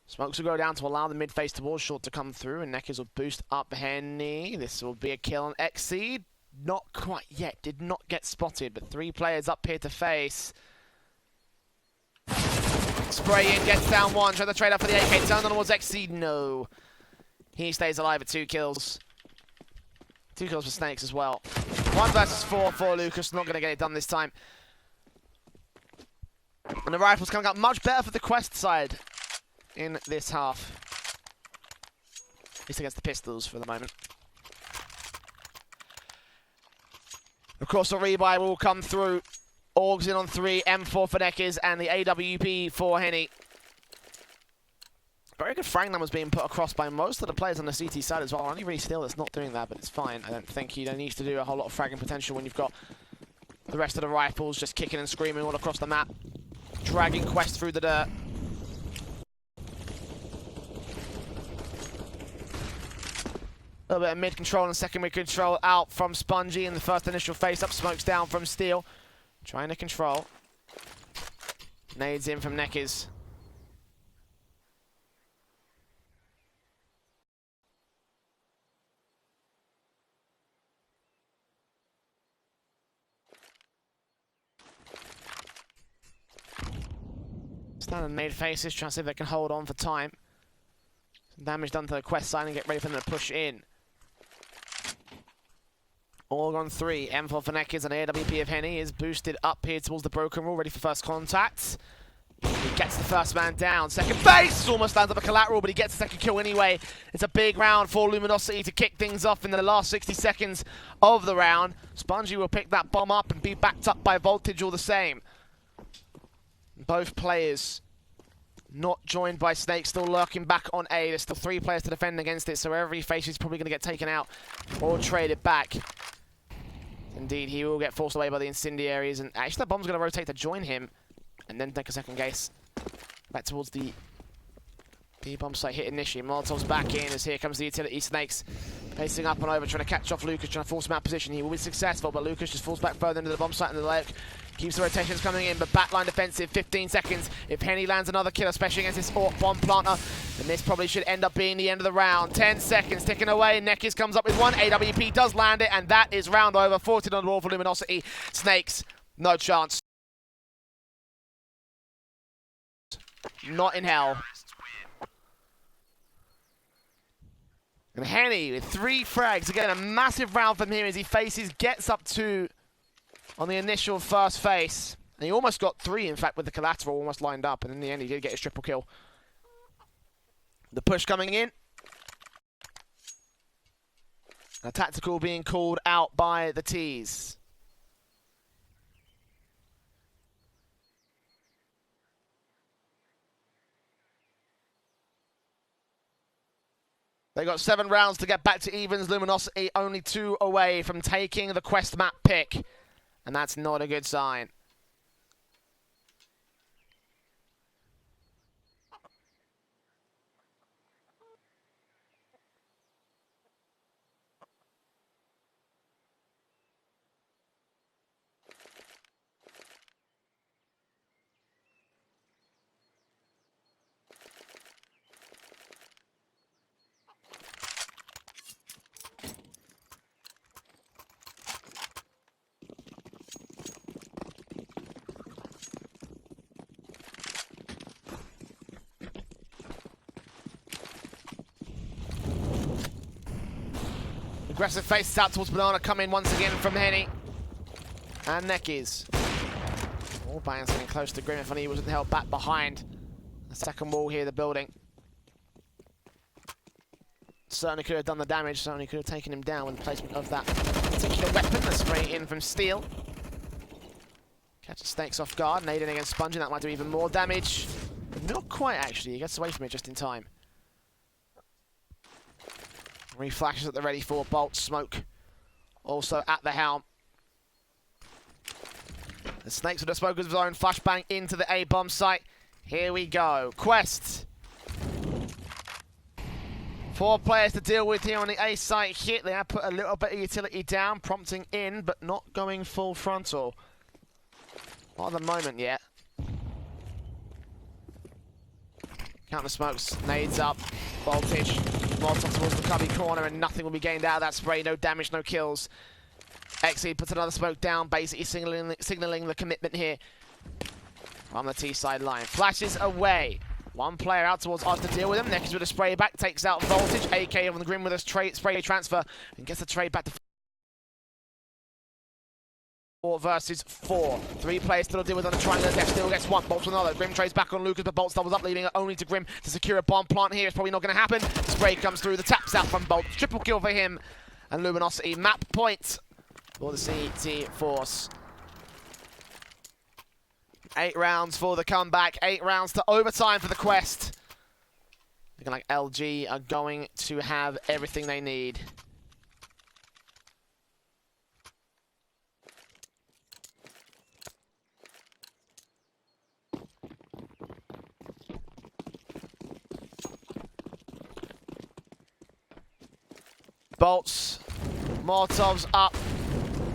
smokes will go down to allow the mid phase towards short to come through, and Nekiz will boost up Henny. This will be a kill on Exceed. Not quite yet, did not get spotted, but 3 players up here to face. Spray in, gets down 1, try to trade up for the AK, turn on towards Exceed, no. He stays alive at 2 kills. 2 kills for Snakes as well. 1 versus 4 for Lucas, not going to get it done this time. And the rifles coming up much better for the Quest side in this half. At least against the pistols for the moment. Of course, the rebuy will come through. Orgs in on 3, M4 for Nekiz, and the AWP for Henny. Very good frag numbers being put across by most of the players on the CT side as well. Only really Steel that's not doing that, but it's fine. I don't think you don't need to do a whole lot of fragging potential when you've got the rest of the rifles just kicking and screaming all across the map. Dragging Quest through the dirt. A little bit of mid control and secondary control out from Spongy in the first initial face-up. Smokes down from Steel. Trying to control. Nades in from Nekiz. Standing made faces, trying to see if they can hold on for time. Some damage done to the Quest side and get ready for them to push in. All on 3. M4 for Nekiz and AWP of Henny is boosted up here towards the broken wall, ready for first contact. He gets the first man down. Second base almost lands up a collateral, but he gets the second kill anyway. It's a big round for Luminosity to kick things off in the last 60 seconds of the round. Spongy will pick that bomb up and be backed up by Voltage all the same. Both players Not joined by Snake, still lurking back on A. There's still 3 players to defend against it, so wherever he faces, he's probably going to get taken out or traded back. Indeed, he will get forced away by the incendiaries, and actually the bomb's going to rotate to join him, and then take a second guess. Back towards the bomb site hit initially. Molotov's back in as here comes the utility. Snakes pacing up and over, trying to catch off Lucas, trying to force him out of position. He will be successful, but Lucas just falls back further into the bomb site, and the layup keeps the rotations coming in, but backline defensive, 15 seconds. If Henny lands another kill, especially against this bomb planter, then this probably should end up being the end of the round. 10 seconds ticking away. Nekis comes up with one. AWP does land it, and that is round over. 14 on the wall for Luminosity. Snakes, no chance. Not in hell. And Henny with 3 frags. Again, a massive round from him as he faces, gets up 2 on the initial first face. And he almost got 3, in fact, with the collateral almost lined up. And in the end, he did get his triple kill. The push coming in. A tactical being called out by the T's. They got 7 rounds to get back to evens. Luminosity only 2 away from taking the quest map pick. And that's not a good sign. Aggressive faces out towards Banana, come in once again from Henny. And Nekis. All bands getting close to Grim if only he wasn't held back behind the second wall here, the building. Certainly could have done the damage, certainly could have taken him down with the placement of that particular weapon. The spray in from Steel. Catches Snakes off guard, nading against Spongy, that might do even more damage. But not quite actually, he gets away from it just in time. Reflashes at the ready for Bolt. Smoke also at the helm. The Snakes with the smoke of his own. Flashbang into the A-bomb site. Here we go. Quest. 4 players to deal with here on the A site hit. They have put a little bit of utility down, prompting in, but not going full frontal. Not at the moment yet. Counter smokes, nades up, voltage, Molotov towards the cubby corner, and nothing will be gained out of that spray. No damage, no kills. Exceed puts another smoke down, basically signaling the commitment here from the T side line. Flashes away. 1 player out towards us to deal with him. Nekis with a spray back, takes out voltage. AK on the Grim with a spray transfer, and gets the trade back to 4 versus 4. 3 players still to deal with on the triangle. Death still gets 1. Bolts with another. Grim trades back on Lucas, but Bolts doubles up, leaving it only to Grim to secure a bomb plant here. It's probably not going to happen. Spray comes through. The taps out from Bolt. Triple kill for him. And Luminosity map point for the CT Force. 8 rounds for the comeback. 8 rounds to overtime for the quest. Looking like LG are going to have everything they need. Bolts, Molotovs up,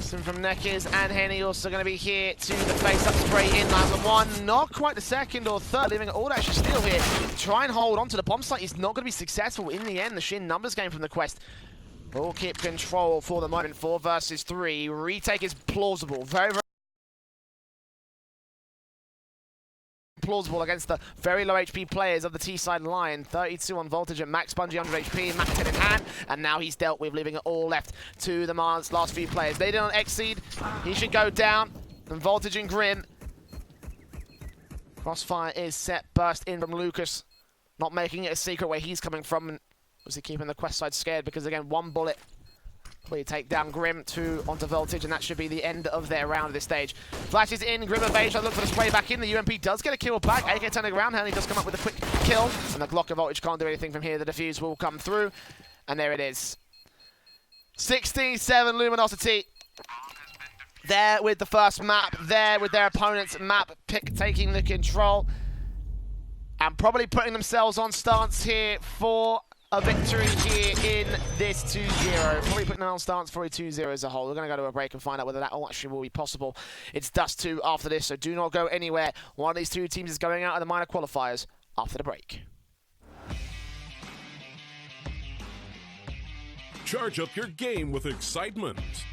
some from Nekis, and Henny also going to be here to the face-up spray in. Lands on 1, not quite the second or third, leaving it all actually still here. Try and hold on to the bomb site. He's not going to be successful in the end. The sheer numbers game from the quest will keep control for the moment. 4 versus 3. Retake is plausible. Very, very plausible against the very low HP players of the T-side line. 32 on voltage and Max Spongy 100 HP, Max 10 in hand, and now he's dealt with, leaving it all left to the Mars last few players. They did on Exceed. He should go down. And voltage and Grim. Crossfire is set. Burst in from Lucas. Not making it a secret where he's coming from. And was he keeping the quest side scared? Because again, 1 bullet We take down Grim, 2 onto Voltage, and that should be the end of their round at this stage. Flashes in, Grim and Beige look for the spray back in. The UMP does get a kill back. AK turning around, Henley does come up with a quick kill. And the Glock of Voltage can't do anything from here. The defuse will come through. And there it is. 16-7 Luminosity. There with the first map. There with their opponent's map pick taking the control. And probably putting themselves on stance here for a victory here in this 2-0. Probably putting them on stance for a 2-0 as a whole. We're going to go to a break and find out whether that actually will be possible. It's Dust 2 after this, so do not go anywhere. One of these two teams is going out in the minor qualifiers after the break. Charge up your game with excitement.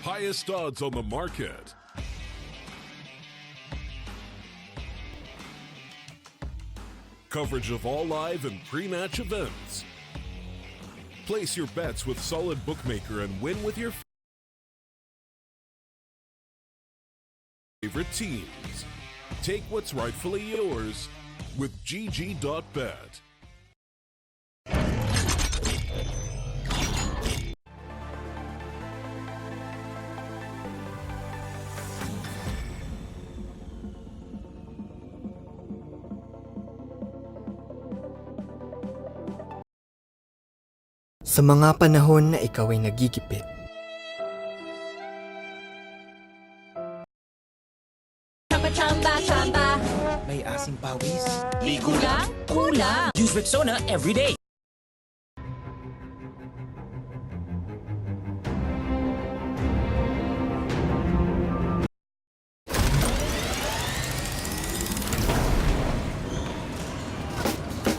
Highest odds on the market. Coverage of all live and pre-match events. Place your bets with Solid Bookmaker and win with your favorite teams. Take what's rightfully yours with GG.bet. Sa mga panahon na ikaw ay nagigipit, Chamba. May asing pawis. Ligo lang? Kulang. Use Rexona every day.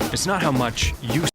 It's not how much you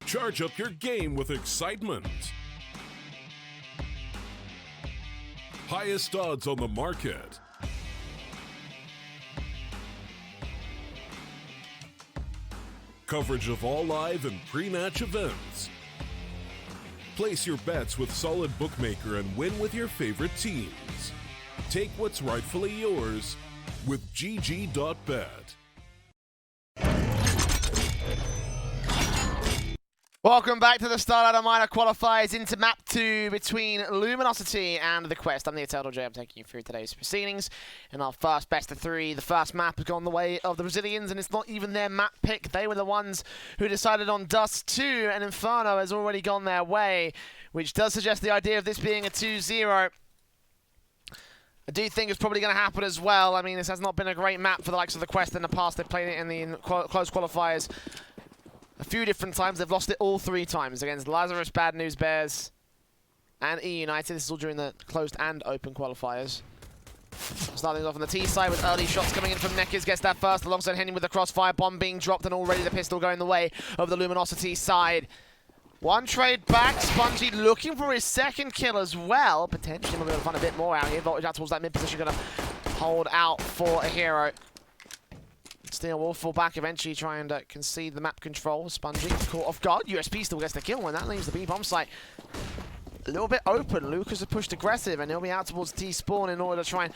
Charge up your game with excitement. Highest odds on the market. Coverage of all live and pre-match events. Place your bets with Solid Bookmaker and win with your favorite teams. Take what's rightfully yours with GG.bet. Welcome back to the Starladder Minor Qualifiers into Map 2 between Luminosity and The Quest. I'm the Eternal J. I'm taking you through today's proceedings. In our first best of 3, the first map has gone the way of the Brazilians, and it's not even their map pick. They were the ones who decided on Dust 2, and Inferno has already gone their way, which does suggest the idea of this being a 2-0. I do think it's probably going to happen as well. I mean, this has not been a great map for the likes of The Quest in the past. They've played it in the close qualifiers a few different times. They've lost it all 3 times against Lazarus, Bad News Bears, and E United. This is all during the closed and open qualifiers. Starting off on the T side with early shots coming in from Neckers. Gets that first alongside Henning with the crossfire. Bomb being dropped and already the pistol going the way of the Luminosity side. One trade back. Spongy looking for his second kill as well. Potentially we'll be able to find a bit more out here. Voltage out towards that mid position. Going to hold out for a hero. Steel will fall back eventually, trying to concede the map control. Spongy caught off guard. USP still gets the kill, and that leaves the B bomb site a little bit open. Lucas has pushed aggressive, and he'll be out towards T spawn in order to try and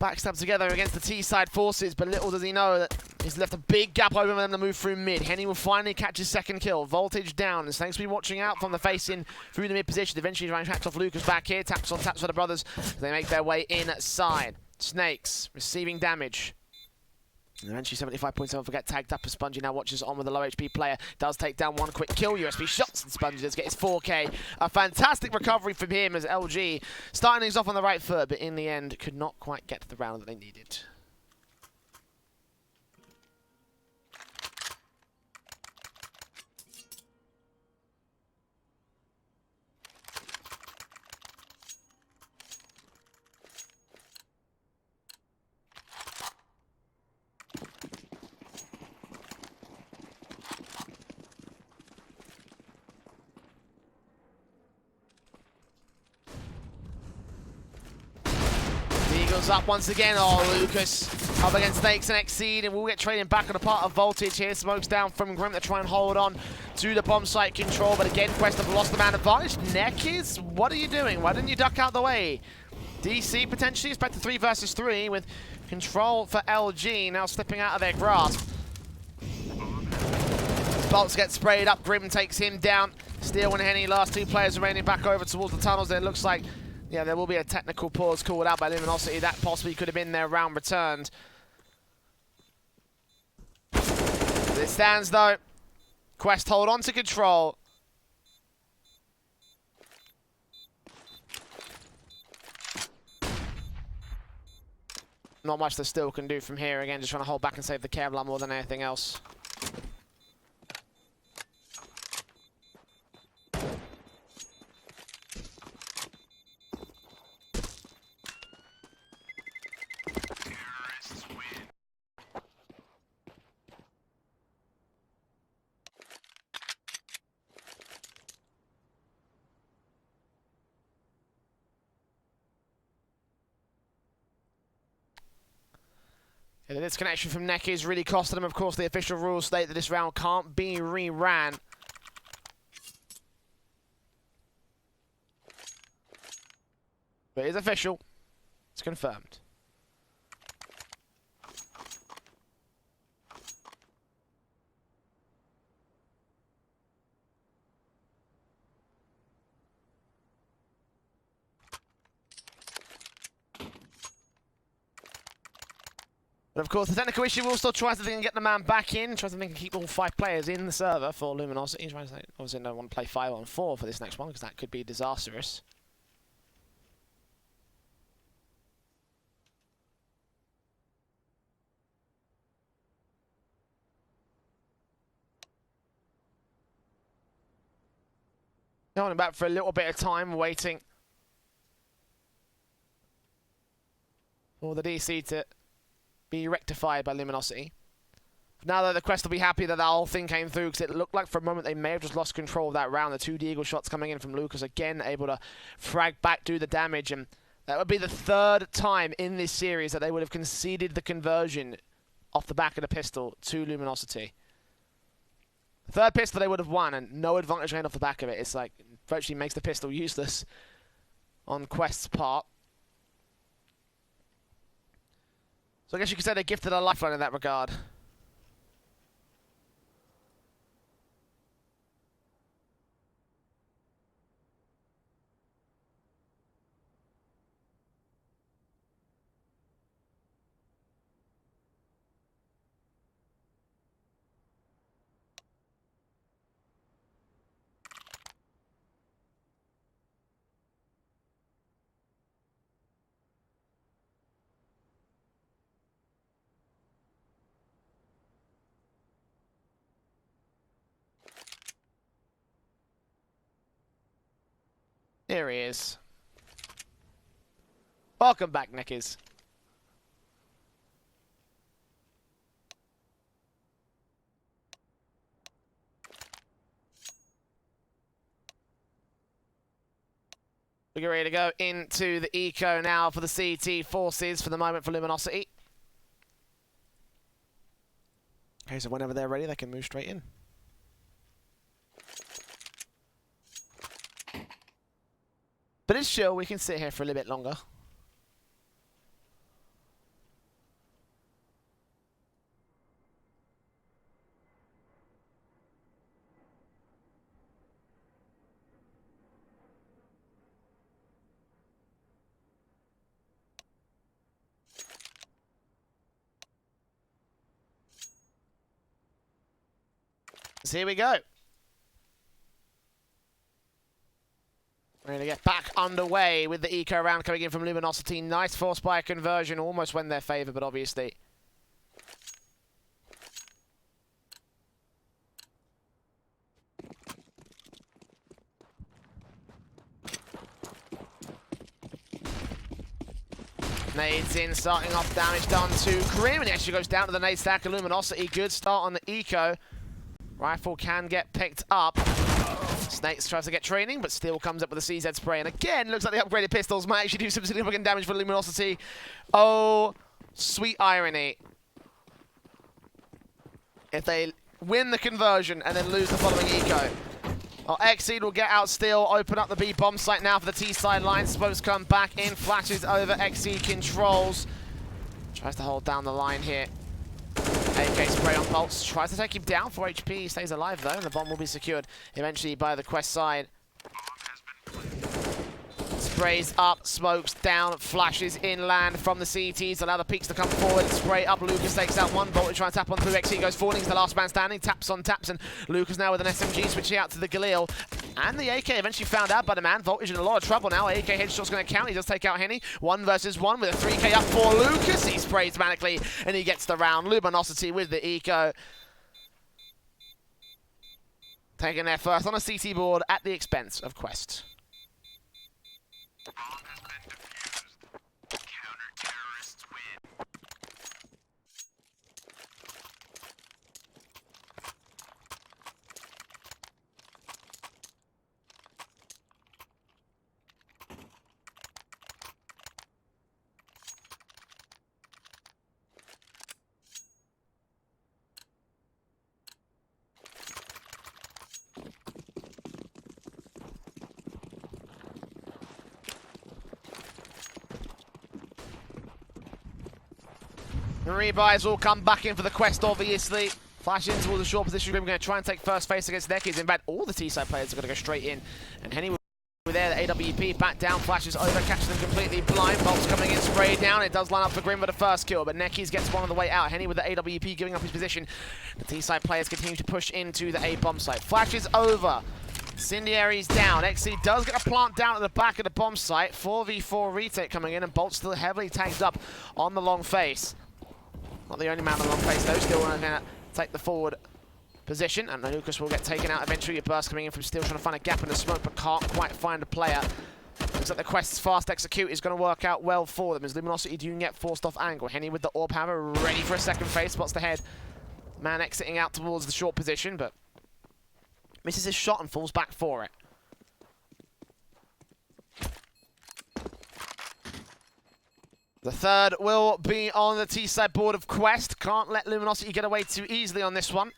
backstab together against the T side forces. But little does he know that he's left a big gap open for them to move through mid. Henny will finally catch his second kill. Voltage down, and thanks to be watching out from the face in through the mid position. Eventually trying to catch off Lucas back here. Taps on taps for the brothers as they make their way inside. Snakes receiving damage. And eventually 75.7 get tagged up as Spongy now watches on with the low HP player. Does take down one quick kill. USB shots, and Spongy does get his 4K. A fantastic recovery from him as LG starting things off on the right foot, but in the end could not quite get to the round that they needed. Eagles up once again. Oh, Lucas up against Snakes and Exceed, and we'll get trading back on a part of Voltage here. Smokes down from Grim to try and hold on to the bomb site control, but again, Quest have lost the man advantage. Nekiz, what are you doing? Why didn't you duck out the way? DC potentially is back to 3 versus 3 with control for LG now slipping out of their grasp. Bolts get sprayed up. Grim takes him down. Steel and Henny, last 2 players remaining back over towards the tunnels. It looks like, yeah, there will be a technical pause called out by Luminosity. That possibly could have been their round returned. As it stands, though, Quest hold on to control. Not much the Steel can do from here. Again, just trying to hold back and save the Kevlar more than anything else. Yeah, the disconnection from Nekiz really costed them. Of course, the official rules state that this round can't be re-ran. But it is official. It's confirmed. But of course, the technical issue will still try to think and get the man back in. Try to think and keep all 5 players in the server for Luminosity. Trying to say, obviously, don't want to play 5-on-4 for this next one because that could be disastrous. Holding back for a little bit of time, waiting for the DC to be rectified by Luminosity. Now that the Quest will be happy that whole thing came through, because it looked like for a moment they may have just lost control of that round. The 2 Deagle shots coming in from Lucas again, able to frag back, do the damage, and that would be the 3rd time in this series that they would have conceded the conversion off the back of the pistol to Luminosity. The 3rd pistol they would have won, and no advantage gained off the back of it. It's like, virtually makes the pistol useless on Quest's part. So I guess you could say they gifted a lifeline in that regard. Here he is. Welcome back, Nekiz. We get ready to go into the eco now for the CT forces for the moment for Luminosity. Okay, so whenever they're ready, they can move straight in. But it's chill, we can sit here for a little bit longer. So here we go. We're going to get back underway with the eco round coming in from Luminosity. Nice force by a conversion, almost went their favour, but obviously. Nades in, starting off damage done to Grim, and he actually goes down to the nade stack of Luminosity. Good start on the eco. Rifle can get picked up. Snakes tries to get training, but still comes up with a CZ spray. And again, looks like the upgraded pistols might actually do some significant damage for Luminosity. Oh, sweet irony. If they win the conversion and then lose the following eco. Well, Exceed will get out still, open up the B bomb site now for the T side line. Supposed to come back in, flashes over Exceed controls. Tries to hold down the line here. AK spray on Bolts, tries to take him down for HP, he stays alive though, and the bomb will be secured eventually by the Quest side. Sprays up, smokes down, flashes inland from the CTs, allow the peaks to come forward, spray up, Lucas takes out one, Bolt to try and tap on through, XE goes forward, he's the last man standing, taps on taps, and Lucas now with an SMG switching out to the Galil. And the AK eventually found out by the man. Voltage in a lot of trouble now. AK headshot's going to count. He does take out Henny. 1 versus 1 with a 3K up for Lucas. He sprays dramatically and he gets the round. Luminosity with the eco. Taking their first on a CT board at the expense of Quest. Rebuys will come back in for the Quest, obviously. Flash in towards the short position. We're going to try and take first face against Neckies. In fact, all the T-side players are going to go straight in. And Henny will be there. The AWP back down, flashes over, catches them completely blind. Bolts coming in, sprayed down. It does line up for Grim for the first kill, but Neckies gets one on the way out. Henny with the AWP giving up his position. The T-side players continue to push into the A bomb site. Flashes over. Incendiary's down. XC does get a plant down at the back of the bomb site. 4v4 retake coming in, and Bolt's still heavily tagged up on the long face. Not the only man on the long face though, still going to take the forward position, and Lucas will get taken out eventually. A burst coming in from Steel, trying to find a gap in the smoke, but can't quite find a player. Looks like the Quest's fast execute is going to work out well for them, as Luminosity do get forced off angle. Henny with the orb hammer, ready for a second phase, spots the head. Man exiting out towards the short position, but misses his shot and falls back for it. The third will be on the T-side board of Quest. Can't let Luminosity get away too easily on this one.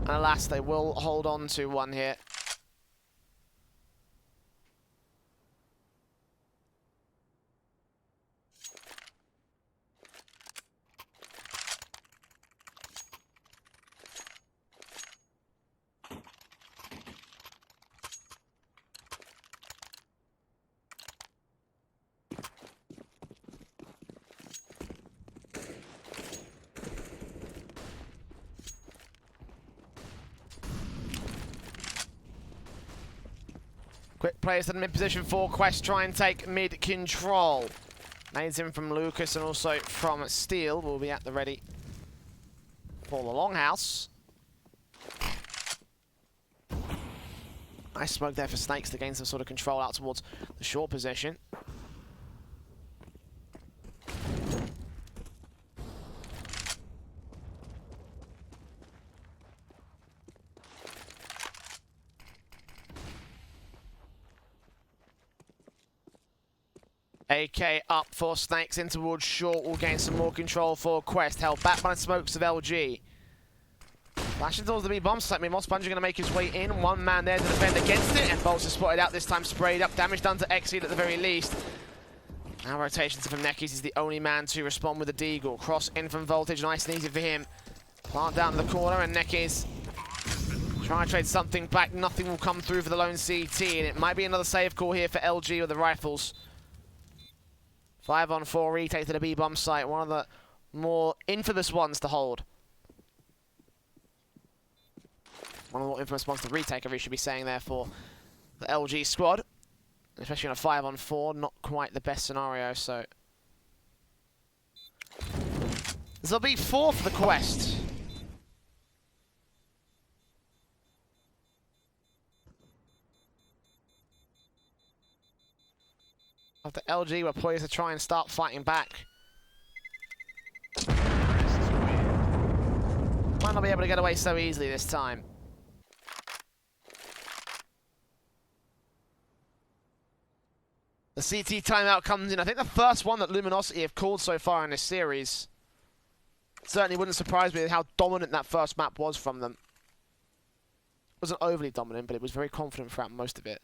And alas, they will hold on to one here. Quick plays to the mid position for Quest, try and take mid control. Nades in from Lucas and also from Steel will be at the ready for the longhouse. Nice smoke there for Snakes to gain some sort of control out towards the short position. AK up for Snakes in towards short. Will gain some more control for Quest. Held back by the smokes of LG. Flashing towards the B-bomb site. Meanwhile, Spongy going to make his way in. One man there to defend against it. And Bolts is spotted out this time, sprayed up. Damage done to Exceed at the very least. Now rotations from Nekis. He's the only man to respond with a Deagle. Cross in from Voltage. Nice and easy for him. Plant down to the corner and Nekis try to trade something back. Nothing will come through for the lone CT. And it might be another save call here for LG with the rifles. 5-on-4 retake to the B-bomb site. One of the more infamous ones to hold. One of the more infamous ones to retake, I really should be saying there for the LG squad. Especially on a 5-on-4, not quite the best scenario, so. This will be 4 for the Quest. After LG were poised to try and start fighting back. Might not be able to get away so easily this time. The CT timeout comes in. I think the first one that Luminosity have called so far in this series. Certainly wouldn't surprise me how dominant that first map was from them. It wasn't overly dominant, but it was very confident throughout most of it.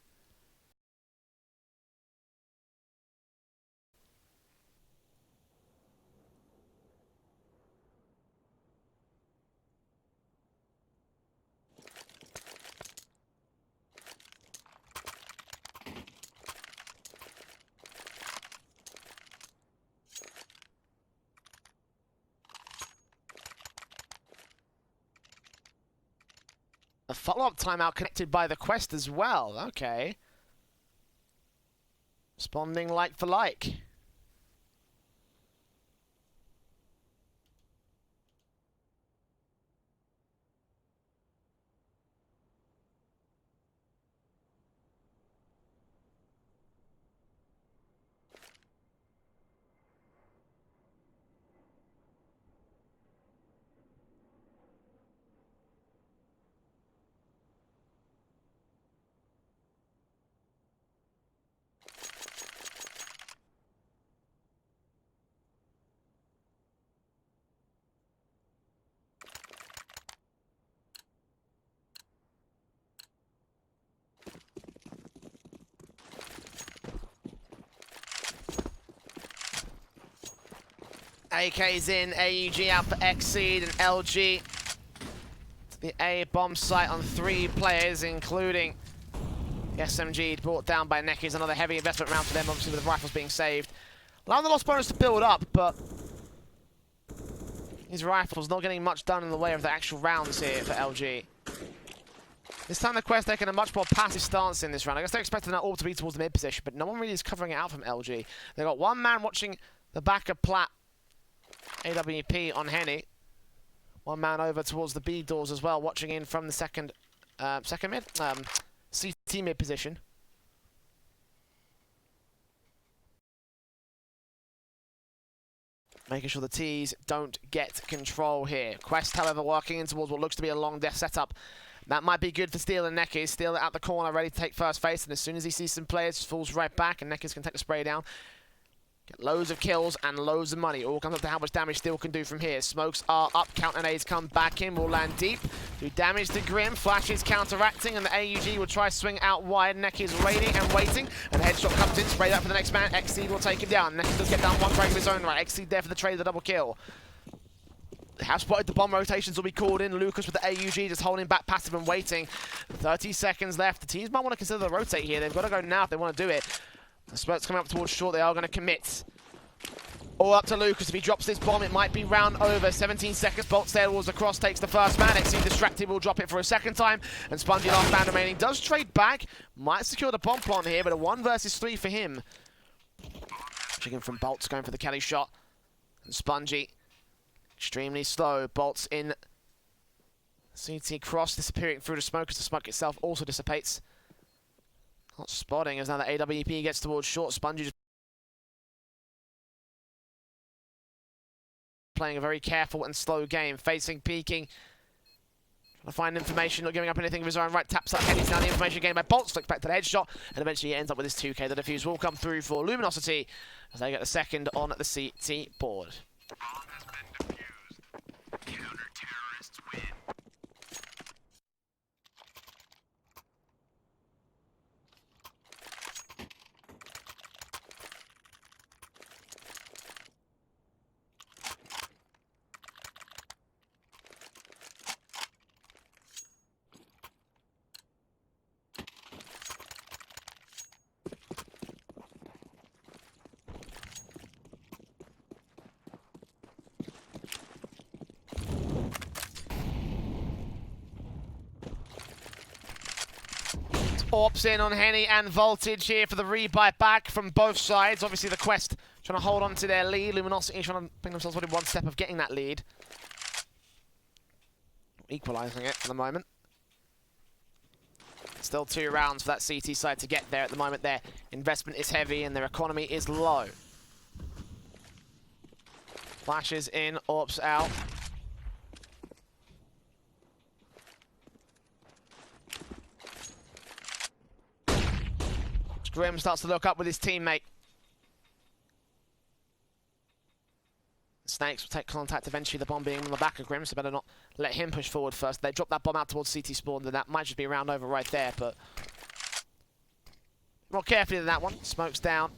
A follow-up timeout connected by the Quest as well. Okay. Responding like for like. AK's in, AUG out for Exceed and LG to the A bomb site on 3 players, including the SMG brought down by Nekis. Another heavy investment round for them, obviously with the rifles being saved. Allowing the lost bonus to build up, but these rifles not getting much done in the way of the actual rounds here for LG. This time the Quest taking a much more passive stance in this round. I guess they're expecting that all to be towards the mid position, but no one really is covering it out from LG. They've got one man watching the back of Platt. AWP on Henny. One man over towards the B doors as well, watching in from the second mid, CT mid position. Making sure the T's don't get control here. Quest, however, working in towards what looks to be a long death setup. That might be good for Steel and Nekis. Steel out the corner, ready to take first face, and as soon as he sees some players, just falls right back, and Nekis can take the spray down. Get loads of kills and loads of money. All comes up to how much damage Steel can do from here. Smokes are up, counter nades come back in, will land deep. Do damage to Grim, Flashes counteracting, and the AUG will try to swing out wide. Nekis waiting and waiting, and the headshot comes in, spray that for the next man. Exceed will take him down. Nekis does get down one frame of his own right. Exceed there for the trade, the double kill. They have spotted the bomb rotations will be called in. Lucas with the AUG just holding back passive and waiting. 30 seconds left. The teams might want to consider the rotate here. They've got to go now if they want to do it. The smokes coming up towards short. They are going to commit. All up to Lucas. If he drops this bomb, it might be round over. 17 seconds. Bolt stairwalls across, takes the first man. Exceed distracted, will drop it for a second time. And Spongy, last man remaining, does trade back. Might secure the bomb plant here, but a 1 versus 3 for him. Chicken from Bolts going for the Kelly shot. And Spongy, extremely slow. Bolts in. CT cross disappearing through the smoke as the smoke itself also dissipates. Not spotting as now the AWP gets towards short. Spongy just playing a very careful and slow game. Facing, peeking. Trying to find information, not giving up anything of his own right. Taps up Henny's now the information gained by Bolts. Flicks back to the headshot, and eventually he ends up with his 2k. The defuse will come through for Luminosity as they get the second on the CT board. Orps in on Henny and Voltage here for the rebuy back from both sides. Obviously the Quest trying to hold on to their lead. Luminosity trying to bring themselves within one step of getting that lead. Equalising it for the moment. Still 2 rounds for that CT side to get there at the moment. Their investment is heavy and their economy is low. Flashes in, Orps out. Grim starts to look up with his teammate. Snakes will take contact eventually, the bomb being on the back of Grim, so better not let him push forward first. They drop that bomb out towards CT spawn, then that might just be a round over right there, but more carefully than that one. Smoke's down.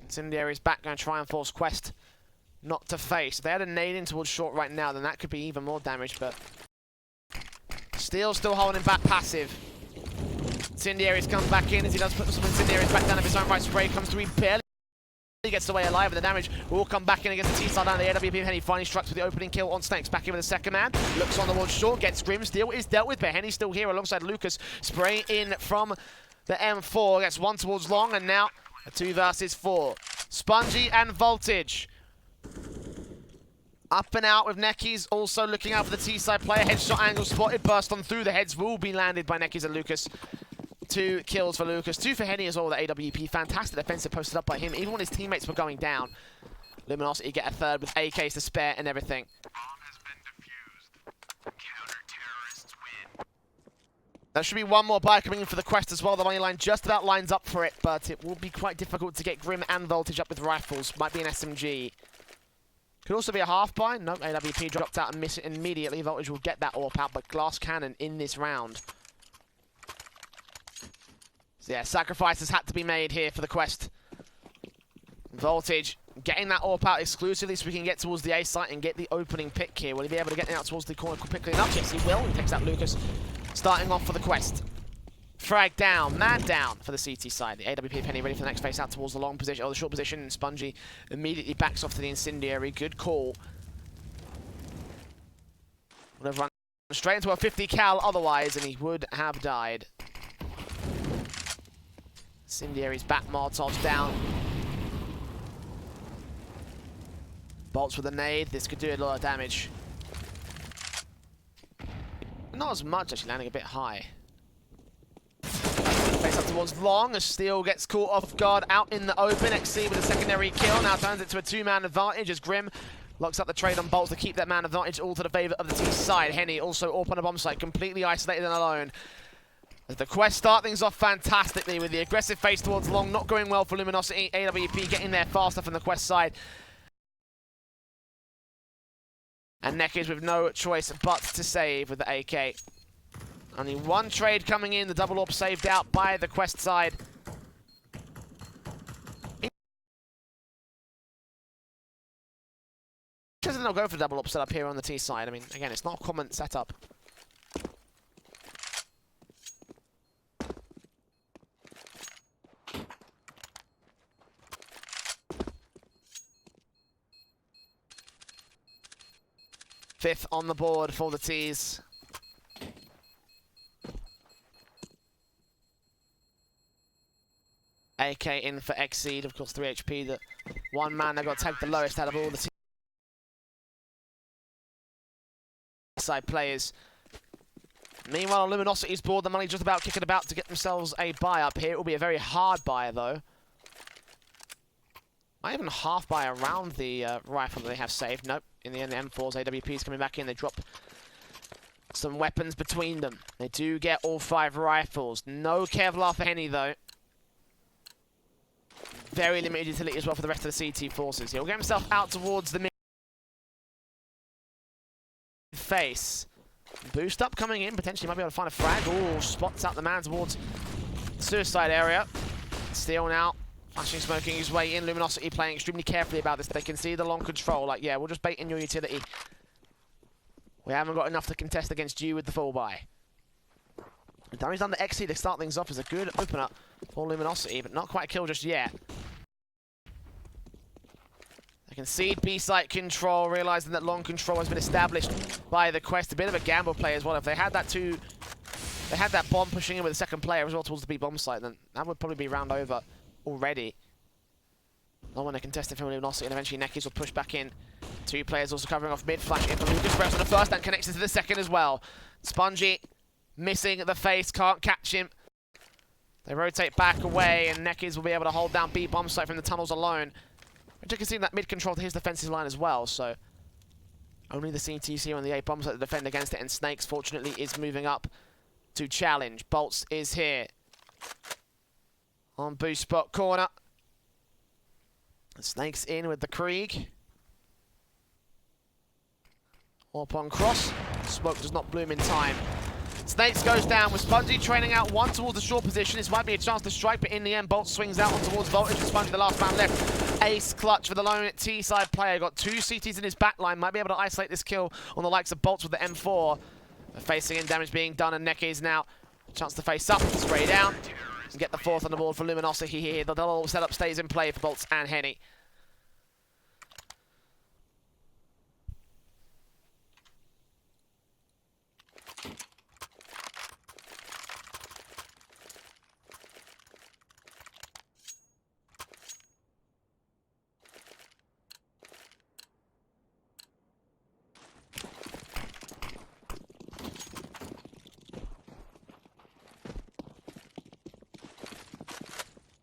Incendiary's back, going to try and force Quest not to face. If they had a nade in towards short right now, then that could be even more damage, but Steel still holding back passive. Incendiary's come back in as he does put some Incendiaries back down of his own right. Spray comes through, barely gets away alive, and the damage will come back in against the T-side down the AWP. Henny finally strikes with the opening kill on Snakes. Back in with the second man. Looks on the wall short, gets Grim. Steel is dealt with, but Henny's still here alongside Lucas. Spray in from the M4. Gets one towards long, and now a 2 versus 4. Spongy and Voltage. Up and out with Neckies, also looking out for the T-side player. Headshot angle spotted, burst on through. The heads will be landed by Neckies and Lucas. 2 kills for Lucas, 2 for Henny as well, the AWP. Fantastic defensive posted up by him, even when his teammates were going down. Luminosity get a third with AKs to spare and everything. There should be one more buy coming in for the Quest as well. The money line just about lines up for it, but it will be quite difficult to get Grim and Voltage up with rifles. Might be an SMG. Could also be a half buy. Nope, AWP dropped out and miss it immediately. Voltage will get that AWP out, but Glass Cannon in this round. So yeah, sacrifices had to be made here for the Quest. Voltage getting that AWP out exclusively so we can get towards the A site and get the opening pick here. Will he be able to get out towards the corner quickly enough? Yes, he will. He takes out Lucas. Starting off for the Quest. Frag down, man down for the CT side. The AWP Penny ready for the next face out towards the long position, or the short position, and Spongy immediately backs off to the Incendiary. Good call. Would have run straight into a 50 cal otherwise, and he would have died. Incendiary's back, Molotov's down. Bolts with a nade, this could do a lot of damage. Not as much, actually, landing a bit high. Face up towards long, as Steel gets caught off guard out in the open. XC with a secondary kill, now turns it to a 2-man advantage as Grim locks up the trade on Bolts to keep that man advantage all to the favour of the T side. Henny also up on a bomb site, completely isolated and alone. As the Quest start things off fantastically with the aggressive face towards long, not going well for Luminosity. AWP getting there faster from the Quest side. And Neckies with no choice but to save with the AK. Only one trade coming in, the double AWP saved out by the Quest side. Interesting they'll go for the double AWP setup here on the T side. I mean, again, it's not a common setup. Fifth on the board for the T's. AK in for Exceed, of course 3 HP. The one man that got tagged the lowest out of all the T side players. Meanwhile, on Luminosity's board, the money just about kicking about to get themselves a buy up here. It will be a very hard buy though. Might even half buy around the rifle that they have saved. Nope. In the end, the M4's AWP's coming back in. They drop some weapons between them. They do get all 5 rifles. No Kevlar for Henny, though. Very limited utility as well for the rest of the CT forces. He'll get himself out towards the mid face. Boost up coming in. Potentially might be able to find a frag. Oh, spots out the man towards the suicide area. Steel now. Flashing, smoking his way in. Luminosity playing extremely carefully about this. They can see the long control. Like, yeah, we'll just bait in your utility. We haven't got enough to contest against you with the full buy. The damage done to XC to start things off is a good opener for Luminosity, but not quite a kill just yet. They concede B-site control, realizing that long control has been established by the Quest. A bit of a gamble play as well. If they had that bomb pushing in with the second player as well towards the B-bomb site, then that would probably be round over already. No one to contest it from Luminosity, and eventually Nekis will push back in. 2 players also covering off mid, flash in for Lucas. Breaks on the first and connects into the second as well. Spongy missing the face, can't catch him. They rotate back away, and Nekis will be able to hold down B bomb site from the tunnels alone. Which you can see that mid control to his defensive line as well, so only the CTC on the A bomb site to defend against it, and Snakes fortunately is moving up to challenge. Bolts is here on boost spot corner. Snakes in with the Krieg. Up on cross. Smoke does not bloom in time. Snakes goes down with Spongy training out one towards the short position. This might be a chance to strike, but in the end, Bolt swings out on towards Voltage. Spongy, the last man left. Ace clutch for the lone T-side player. Got 2 CTs in his back line. Might be able to isolate this kill on the likes of Bolts with the M4. Facing in, damage being done, and Nekis now. Chance to face up, spray down, and get the 4th on the board for Luminosity here. The little setup stays in play for Bolts and Henny.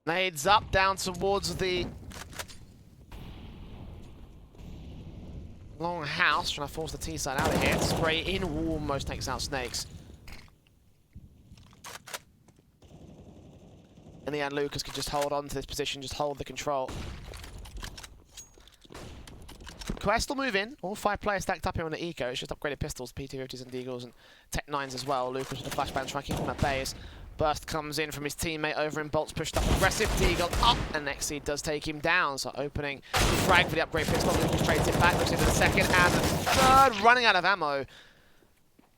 Nades up, down towards the long house, trying to force the T-side out of here. Spray in, almost takes out Snakes. In the end, Lucas could just hold on to this position, just hold the control. Quest will move in. All 5 players stacked up here on the Eco. It's just upgraded pistols, P250s and Deagles, and Tech 9s as well. Lucas with the flashbang trying to keep him at base. Burst comes in from his teammate over in Bolts, pushed up aggressive. Deagle up, and Exceed does take him down. So opening frag for the upgrade pistol. Lucas trades it back, looks into the second and the third, running out of ammo.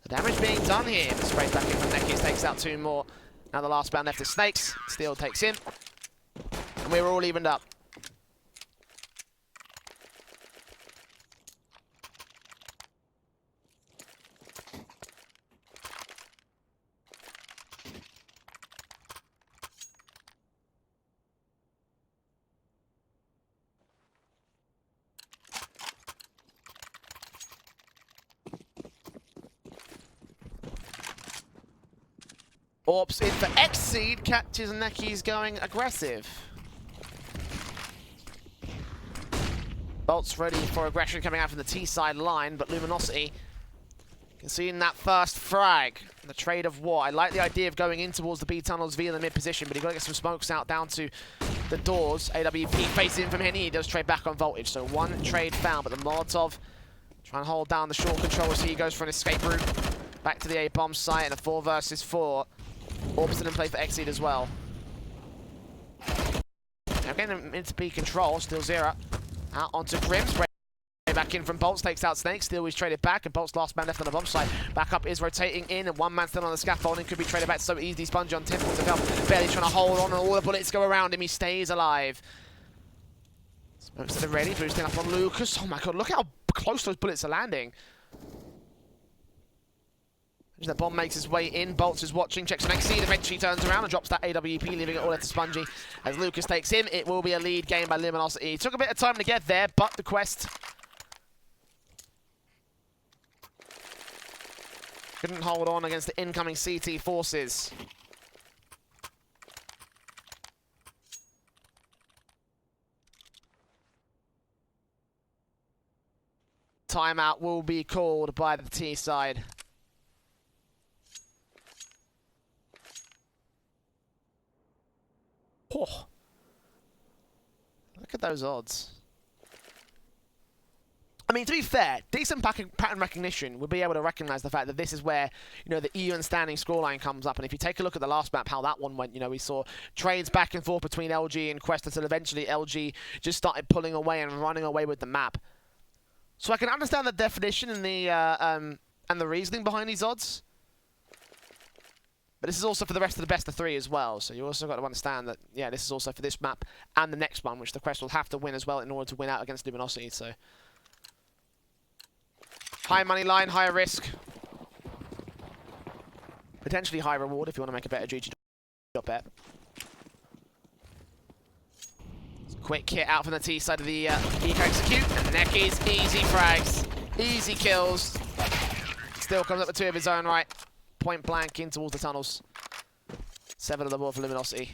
The damage being done here. The spray back in from Nekis, takes out 2 more. Now the last man left is Snakes. Steel takes him. And we're all evened up. Orps in for Exceed, catches Nekis going aggressive. Bolts ready for aggression coming out from the T-side line, but Luminosity can see in that first frag, the trade of war. I like the idea of going in towards the B tunnels via the mid position, but you've got to get some smokes out down to the doors. AWP facing from Henny, he does trade back on Voltage, so 1 trade found, but the Molotov trying to hold down the short control as he goes for an escape route back to the A-bomb site, and a 4 versus 4. Orbs in play for Exceed as well. Now getting them into B control, still 0. Out onto Grim, spray back in from Bolts, takes out Snake, still he's traded back, and Bolts last man left on the bomb site. Back up is rotating in, and 1 man still on the scaffolding, could be traded back so easy. Sponge on 10 points of health, barely trying to hold on, and all the bullets go around him, he stays alive. Smokes to the ready, boosting up on Lucas. Oh my god, look how close those bullets are landing. As the bomb makes his way in, Bolts is watching, checks on Exceed, eventually turns around and drops that AWP, leaving it all left to Spongy. As Lucas takes him, it will be a lead game by Luminosity. It took a bit of time to get there, but the Quest couldn't hold on against the incoming CT forces. Timeout will be called by the T side. Oh. Look at those odds. I mean, to be fair, decent pattern recognition would be able to recognize the fact that this is where, you know, the even standing scoreline comes up. And if you take a look at the last map, how that one went, you know, we saw trades back and forth between LG and Quest until eventually LG just started pulling away and running away with the map. So I can understand the definition and the reasoning behind these odds. But this is also for the rest of the best of 3 as well. So you also got to understand that, yeah, this is also for this map and the next one, which the Quest will have to win as well in order to win out against Luminosity. So high money line, higher risk. Potentially high reward if you want to make a better GG bet. Quick hit out from the T side of the Eco Execute. And Necky's easy frags. Easy kills. Still comes up with 2 of his own right. Point blank in towards the tunnels. 7 on the board for Luminosity.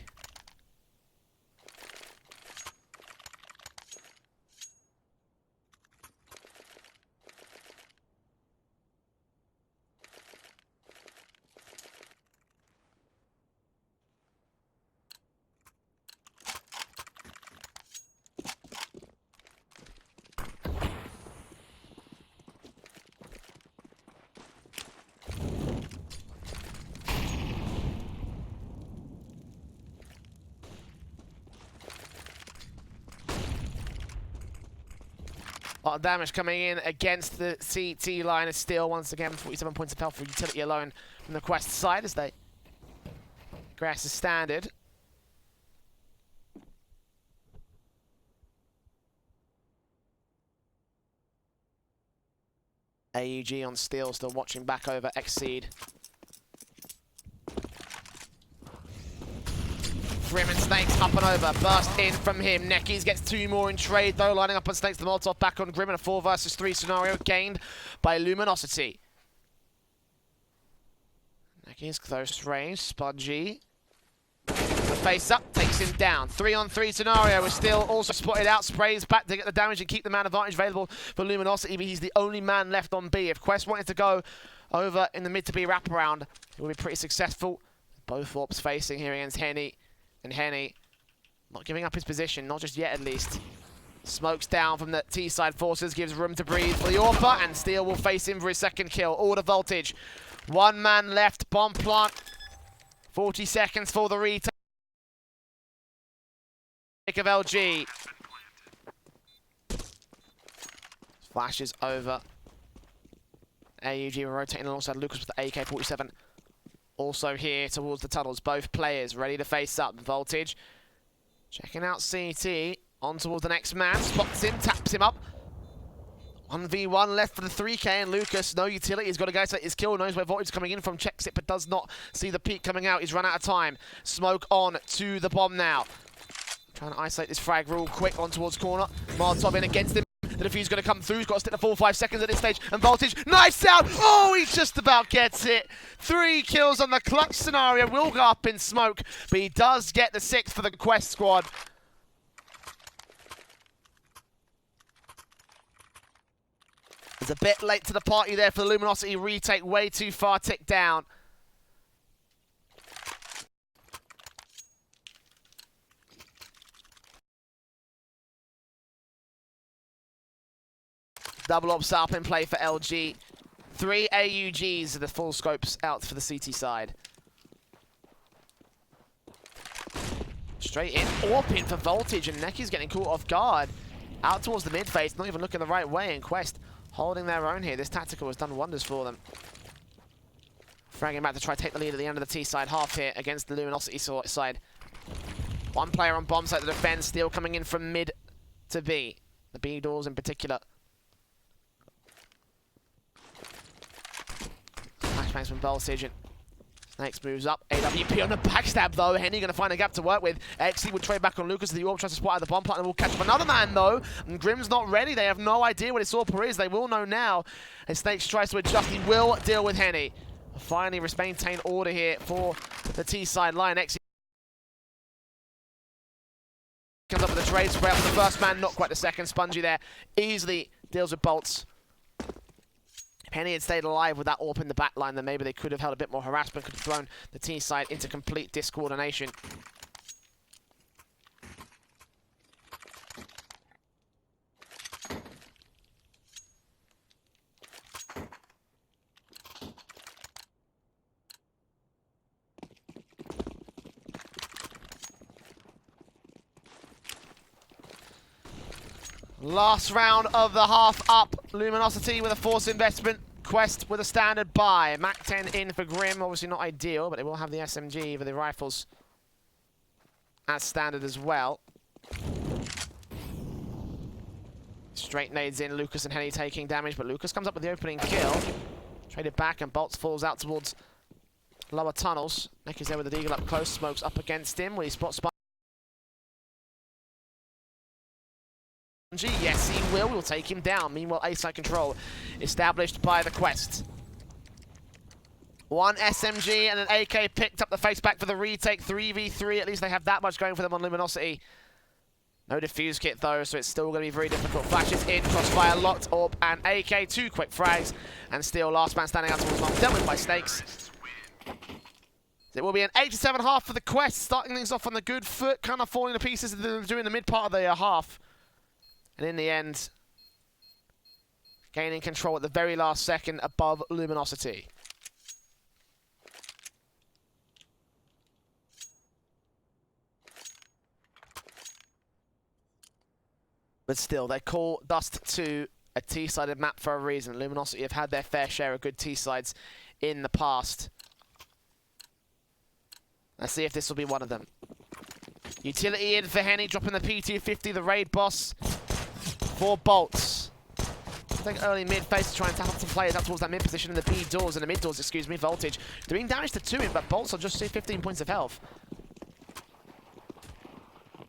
A lot of damage coming in against the CT line of steel. Once again, 47 points of health for utility alone from the Quest side as they grass is standard. AUG on steel, still watching back over Exceed. Grim and Snakes up and over, burst in from him. Neckies gets 2 more in trade though, lining up on Snakes. The Molotov back on Grim in a 4 versus 3 scenario gained by Luminosity. Neckies close range, Spudgy. Face up, takes him down. 3-on-3 scenario is still also spotted out, sprays back to get the damage and keep the man advantage available for Luminosity, but he's the only man left on B. If Quest wanted to go over in the mid to B wraparound, it would be pretty successful. Both Orps facing here against Henny. And Henny not giving up his position, not just yet at least. Smokes down from the T-side forces, gives room to breathe for the Orpa, and Steel will face him for his second kill. Order voltage. 1 man left, bomb plant. 40 seconds for the retake of LG. Flashes over. AUG rotating alongside Lucas with the AK-47. Also here towards the tunnels, both players ready to face up. Voltage checking out CT, on towards the next man, spots him, taps him up. 1v1 left for the 3K, and Lucas, no utility, he's got to go to his kill, knows where Voltage is coming in from, checks it, but does not see the peak coming out. He's run out of time. Smoke on to the bomb now. Trying to isolate this frag real quick on towards corner. Molotov in against him. The defuse going to come through. He's got to stick the full 5 seconds at this stage. And Voltage, nice out. Oh, he just about gets it. 3 kills on the clutch scenario. Will go up in smoke, but he does get the 6th for the Quest squad. It's a bit late to the party there for the Luminosity retake. Way too far ticked down. Double op setup in play for LG. 3 AUGs are the full scopes out for the CT side. Straight in, AWP in for Voltage, and Necky's getting caught off guard. Out towards the mid phase, not even looking the right way, and Quest holding their own here. This tactical has done wonders for them. Fragging back to try to take the lead at the end of the T side half here against the Luminosity side. 1 player on bomb site to defend, Steel coming in from mid to B. The B doors in particular. Flashbangs from Voltage, and Snakes moves up. AWP on the backstab though. Henny going to find a gap to work with. XC will trade back on Lucas. The Orb tries to spot out the bomb plant and will catch up another man though. And Grim's not ready. They have no idea what his Orpa is. They will know now. And Snakes tries to adjust. He will deal with Henny. Finally, maintain order here for the T side line. XC comes up with a trade spray up for the first man. Not quite the second. Spongy there easily deals with bolts. If Henny had stayed alive with that AWP in the back line, then maybe they could have held a bit more harassment, could have thrown the T side into complete discoordination. Last round of the half up. Luminosity with a force investment. Quest with a standard buy. Mac 10 in for Grim. Obviously not ideal, but they will have the SMG for the rifles as standard as well. Straight nades in. Lucas and Henny taking damage, but Lucas comes up with the opening kill. Traded back, and Bolts falls out towards lower tunnels. Necky's there with the Deagle up close. Smokes up against him. Will he spot Spongy? Yes, he will. We'll take him down. Meanwhile, A-side control established by the Quest. One SMG and an AK picked up the face back for the retake. 3v3. At least they have that much going for them on Luminosity. No defuse kit though, so it's still going to be very difficult. Flashes in, crossfire locked up, and AK, 2 quick frags, and still last man standing out towards Mom, dealt with by Snakes. It will be an 8-7 half for the Quest, starting things off on the good foot, kind of falling to pieces during the mid part of the half. And in the end, gaining control at the very last second above Luminosity. But still, they call Dust 2 a T-sided map for a reason. Luminosity have had their fair share of good T-sides in the past. Let's see if this will be one of them. Utility in for Henny, dropping the P250, the raid boss for Bolts. I think early mid phase to try and tap up some players up towards that mid position in the B doors, in the mid doors, excuse me, Voltage. Doing damage to 2 in, but Bolts will just see 15 points of health.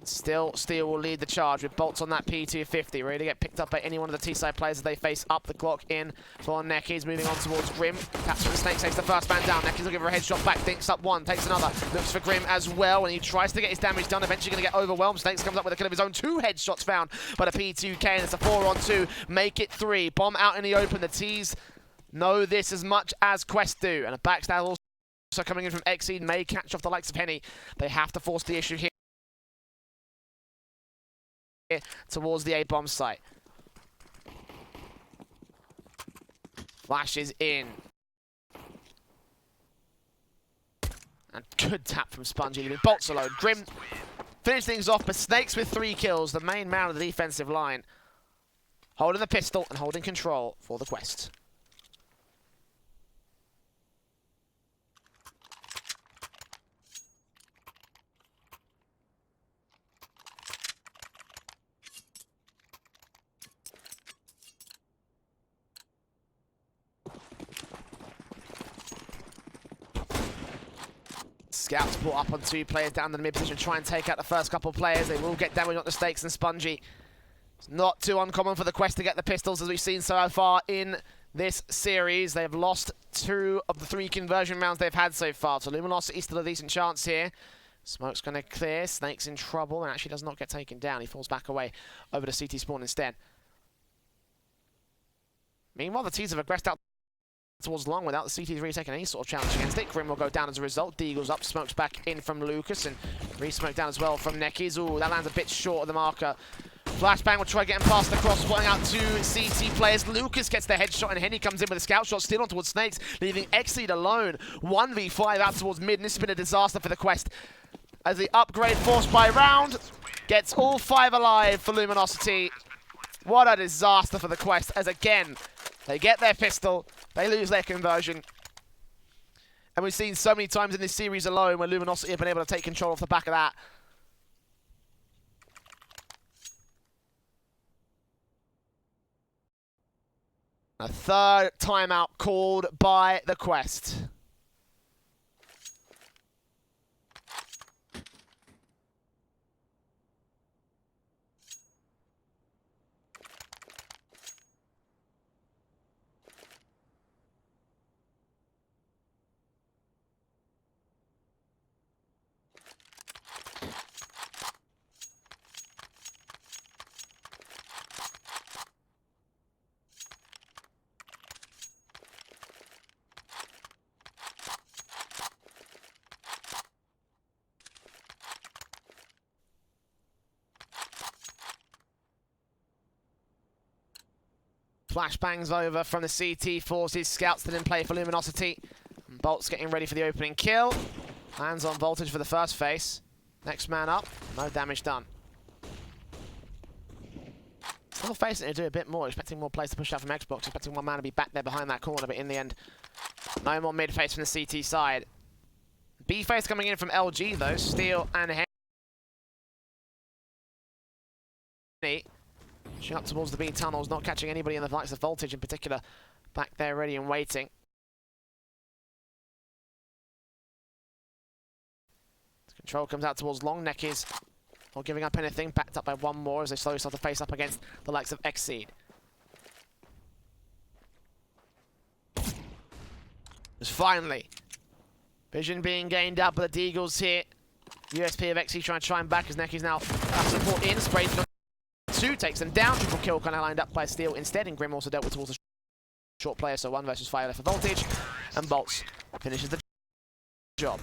Still, Steel will lead the charge with Bolts on that P250, ready to get picked up by any one of the T-side players as they face up the clock in for Necky's, moving on towards Grim. Taps for the Snake, takes the first man down. Necky's looking for a headshot back, thinks up one, takes another, looks for Grim as well, and he tries to get his damage done, eventually going to get overwhelmed. Snakes comes up with a kill of his own, 2 headshots found by the P2K, and it's a 4-on-2, make it 3. Bomb out in the open, the T's know this as much as Quest do, and a backstab also coming in from Exceed may catch off the likes of Henny. They have to force the issue here towards the A-bomb site. Flashes in. And good tap from Spongy, leaving Bolts alone. Grim finish things off, but Snakes with 3 kills, the main man of the defensive line. Holding the pistol and holding control for the Quest. Scouts brought up on 2 players down in the mid position, try and take out the first couple of players. They will get damage on the Snakes and Spongy. It's not too uncommon for the Quest to get the pistols, as we've seen so far in this series. They have lost 2 of the 3 conversion rounds they've had so far, so Luminosity still a decent chance here. Smoke's going to clear, Snake's in trouble, and actually does not get taken down. He falls back away over to CT spawn instead. Meanwhile, the T's have aggressed out towards long without the CT3 taking any sort of challenge against it. Grim will go down as a result. Deagle's up, Smokes back in from Lucas, and re-smoke down as well from Necky's. Ooh, that lands a bit short of the marker. Flashbang will try getting past the cross, spotting out 2 CT players. Lucas gets the headshot, and Henny comes in with a scout shot, still on towards Snakes, leaving Exceed alone. 1v5 out towards mid, and this has been a disaster for the Quest, as the upgrade forced by round gets all 5 alive for Luminosity. What a disaster for the Quest, as again, they get their pistol, they lose their conversion. And we've seen so many times in this series alone where Luminosity have been able to take control off the back of that. A 3rd timeout called by the Quest. Flashbangs over from the CT forces. Scouts still in play for Luminosity. And Bolt's getting ready for the opening kill. Lands on Voltage for the first face. Next man up. No damage done. Still facing it to do a bit more, expecting more plays to push out from Xbox, expecting one man to be back there behind that corner, but in the end, no more mid-face from the CT side. B-face coming in from LG though, Steel and Henny. Pushing up towards the B tunnels, not catching anybody in the likes of Voltage in particular. Back there ready and waiting. Control comes out towards Long. Neckies not giving up anything, backed up by one more as they slowly start to face up against the likes of Xseed. Just finally, vision being gained up by the Deagles here. USP of Xseed trying to try and back as Neckies now have support in, sprays on two, takes them down. Triple kill kind of lined up by Steel instead, and Grim also dealt with towards the short player, so 1 versus 5 left for Voltage, and Bolts finishes the job.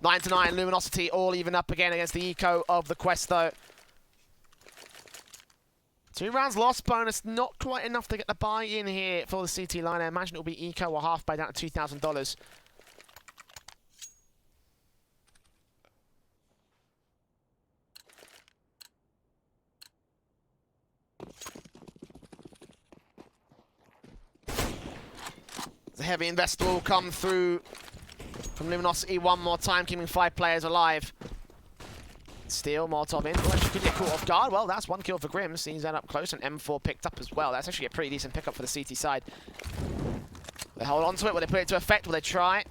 9-9, Luminosity all even up again against the eco of the Quest though. 2 rounds lost bonus, not quite enough to get the buy-in here for the CT line. I imagine it'll be eco or half by down to $2,000. The heavy investor will come through from Luminosity one more time, keeping 5 players alive. Steel, Molotov in. Oh, actually could get caught off guard. Well, that's 1 kill for Grim. Sees that up close, and M4 picked up as well. That's actually a pretty decent pickup for the CT side. They hold on to it. Will they put it to effect? Will they try?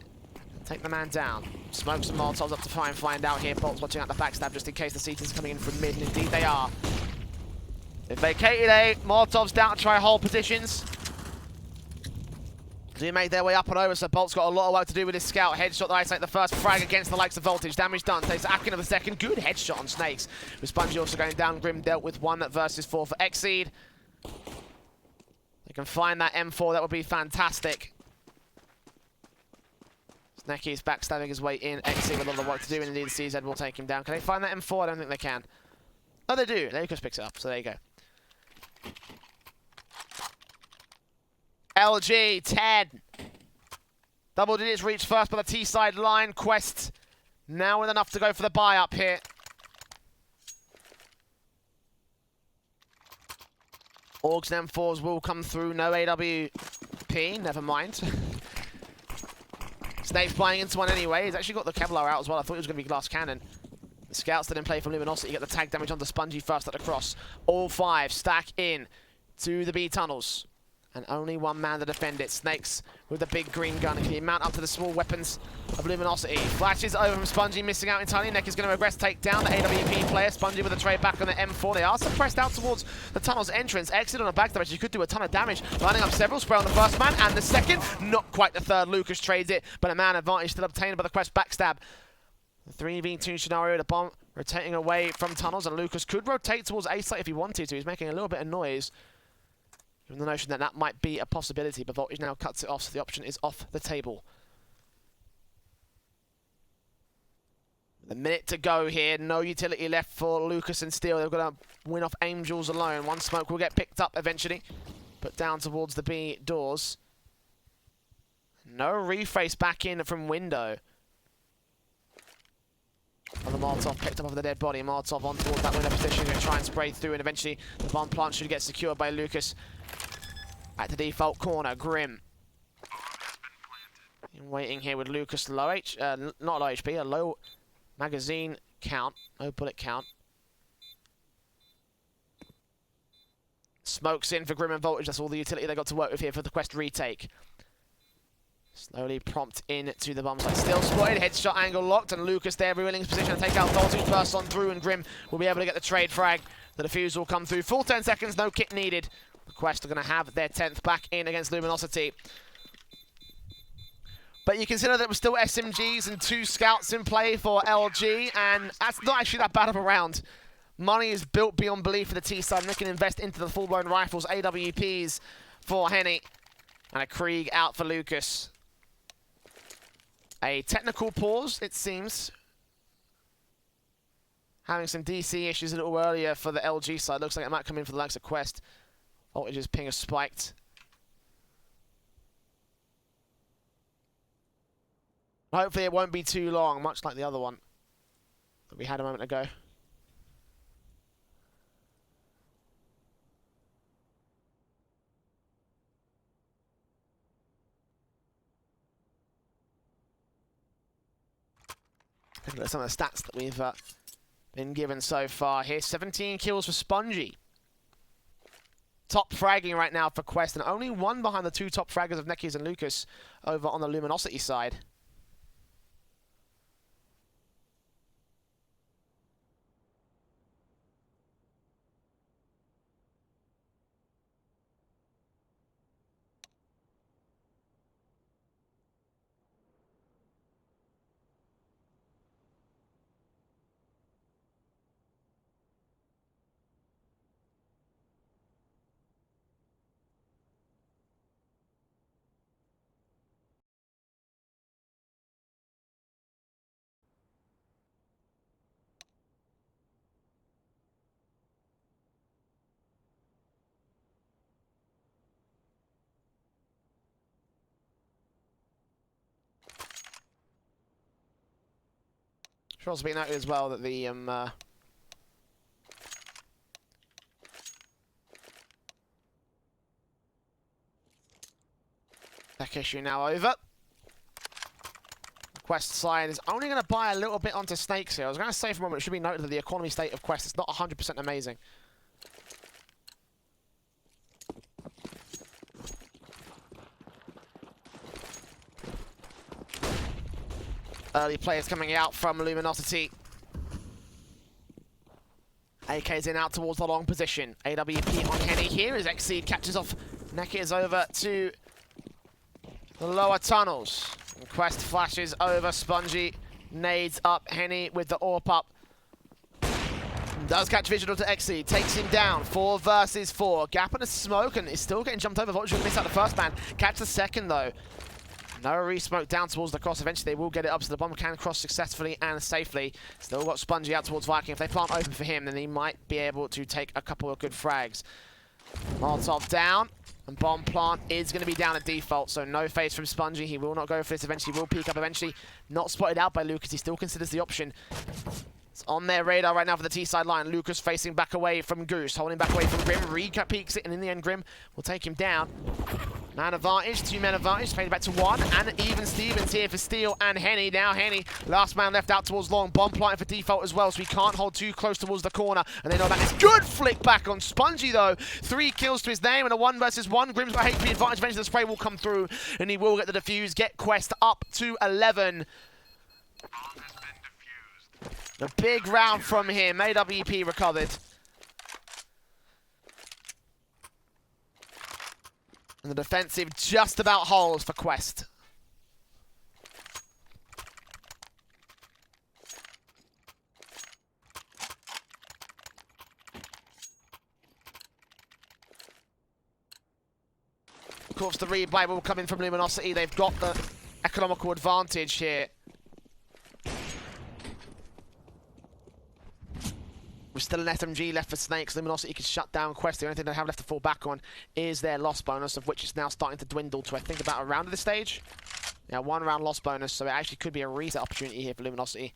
Take the man down. Smoke some Molotovs up to try and find out here. Bolt's watching out the backstab just in case the CT's coming in from mid, and indeed they are. They've vacated A. Molotovs down to try hold positions. Do make their way up and over, so Bolt's got a lot of work to do with his scout. Headshot the isolate the first frag against the likes of Voltage. Damage done. Takes Afkin of the second. Good headshot on Snakes. With Spongy also going down. Grim dealt with 1 versus 4 for Xseed. They can find that M4. That would be fantastic. Sneki is backstabbing his way in. Xseed with a lot of work to do, and indeed the CZ will take him down. Can they find that M4? I don't think they can. Oh, they do. Lucas picks it up, so there you go. LG, 10. Double digits reached first by the T-side line. Quest now with enough to go for the buy-up here. Orgs and M4s will come through. No AWP, never mind. Snape's flying into one anyway. He's actually got the Kevlar out as well. I thought it was going to be glass cannon. The scouts didn't play from Luminosity. Get the tag damage onto Spongy first at the cross. All 5 stack in to the B tunnels. And only 1 man to defend it. Snakes with the big green gun. Can he mount up to the small weapons of Luminosity? Flashes over from Spongy, missing out entirely. Neck is going to regress, take down the AWP player. Spongy with a trade back on the M4. They are suppressed out towards the tunnel's entrance. Exit on a back damage. He could do a ton of damage. Lining up several. Spray on the first man and the second. Not quite the third. Lucas trades it, but a man advantage still obtained by the Quest backstab. The 3v2 scenario. The bomb rotating away from tunnels, and Lucas could rotate towards A-site if he wanted to. He's making a little bit of noise. The notion that that might be a possibility, but Voltage now cuts it off, so the option is off the table. A minute to go here, no utility left for Lucas and Steel. They've got to win off Angels alone. 1 smoke will get picked up eventually, put down towards the B doors. No reface back in from window. And the Molotov picked up over the dead body. Molotov on towards that window position, going to try and spray through, and eventually the bomb plant should get secured by Lucas. At the default corner, Grim. Waiting here with Lucas, not low HP, a low magazine count, no bullet count. Smokes in for Grim and Voltage, that's all the utility they got to work with here for the Quest retake. Slowly prompt in to the bomb site. Still spotted, headshot angle locked, and Lucas there, Willing's position to take out Voltage. Burst on through, and Grim will be able to get the trade frag. The defuse will come through. Full 10 seconds, no kit needed. The Quest are going to have their 10th back in against Luminosity. But you consider there were still SMGs and 2 scouts in play for LG, and that's not actually that bad of a round. Money is built beyond belief for the T-side, and they can invest into the full-blown rifles, AWPs for Henny, and a Krieg out for Lucas. A technical pause, it seems. Having some DC issues a little earlier for the LG side. Looks like it might come in for the likes of Quest. Voltage's ping is spiked. Hopefully it won't be too long, much like the other one that we had a moment ago. Take a look at some of the stats that we've been given so far here. 17 kills for Spongy. Top fragging right now for Quest, and only one behind the two top fraggers of Nekiz and Lucas over on the Luminosity side. Should also be noted as well that the tech issue now over. Quest side is only going to buy a little bit onto Snakes here. I was going to say for a moment, it should be noted that the economy state of Quest is not 100% amazing. Early players coming out from Luminosity. AK's in out towards the long position. AWP on Henny here as Exceed catches off. Nekiz over to the lower tunnels. And Quest flashes over. Spongy nades up. Henny with the AWP up. Does catch visual to Exceed. Takes him down. 4 versus 4. Gap in a smoke and is still getting jumped over. Vulture's going to miss out the first man. Catch the second though. No re-smoke down towards the cross. Eventually they will get it up so the bomb can cross successfully and safely. Still got Spongy out towards Viking. If they plant open for him, then he might be able to take a couple of good frags. Molotov down. And bomb plant is going to be down at default, so no face from Spongy. He will not go for this eventually. Will peek up eventually. Not spotted out by Lucas. He still considers the option. It's on their radar right now for the T-side line. Lucas facing back away from Goose. Holding back away from Grim. Rika peeks it, and in the end, Grim will take him down. Man advantage, 2 men advantage, faded back to 1, and even Stevens here for Steel and Henny. Now Henny, last man left out towards long, bomb planting for default as well, so he can't hold too close towards the corner, and they know about this. Good flick back on Spongy though, 3 kills to his name, and a 1 versus 1. Grim's got HP advantage, eventually the spray will come through, and he will get the defuse, get Quest up to 11. A big round from him, AWP recovered. And the defensive just about holds for Quest. Of course, the rebuy will come in from Luminosity. They've got the economical advantage here. With still an SMG left for Snakes, Luminosity can shut down Quest. The only thing they have left to fall back on is their loss bonus, of which is now starting to dwindle to, I think, about a round of this stage. Yeah, 1 round loss bonus, so it actually could be a reset opportunity here for Luminosity.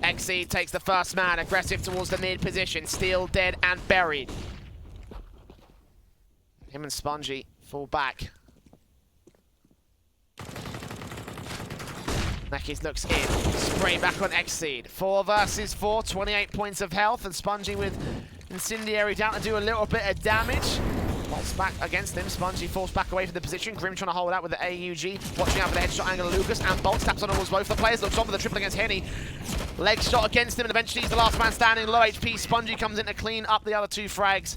Exceed takes the first man, aggressive towards the mid position. Steel dead and buried. Him and Spongy fall back. Nekiz looks in, spray back on Exceed. 4 versus 4, 28 points of health, and Spongy with Incendiary down to do a little bit of damage. Bolts back against him, Spongy forced back away from the position. Grim trying to hold out with the AUG, watching out for the headshot angle of Lucas, and Bolt taps on almost both the players. Looks on for the triple against Henny. Leg shot against him, and eventually he's the last man standing, low HP. Spongy comes in to clean up the other 2 frags.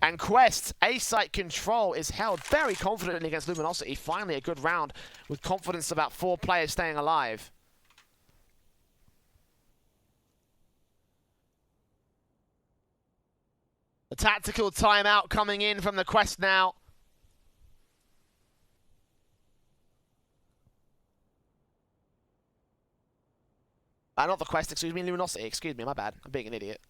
And Quest's A-site control is held very confidently against Luminosity. Finally a good round with confidence about 4 players staying alive. The tactical timeout coming in from the Quest now. Not the Quest, excuse me, Luminosity. Excuse me, my bad. I'm being an idiot.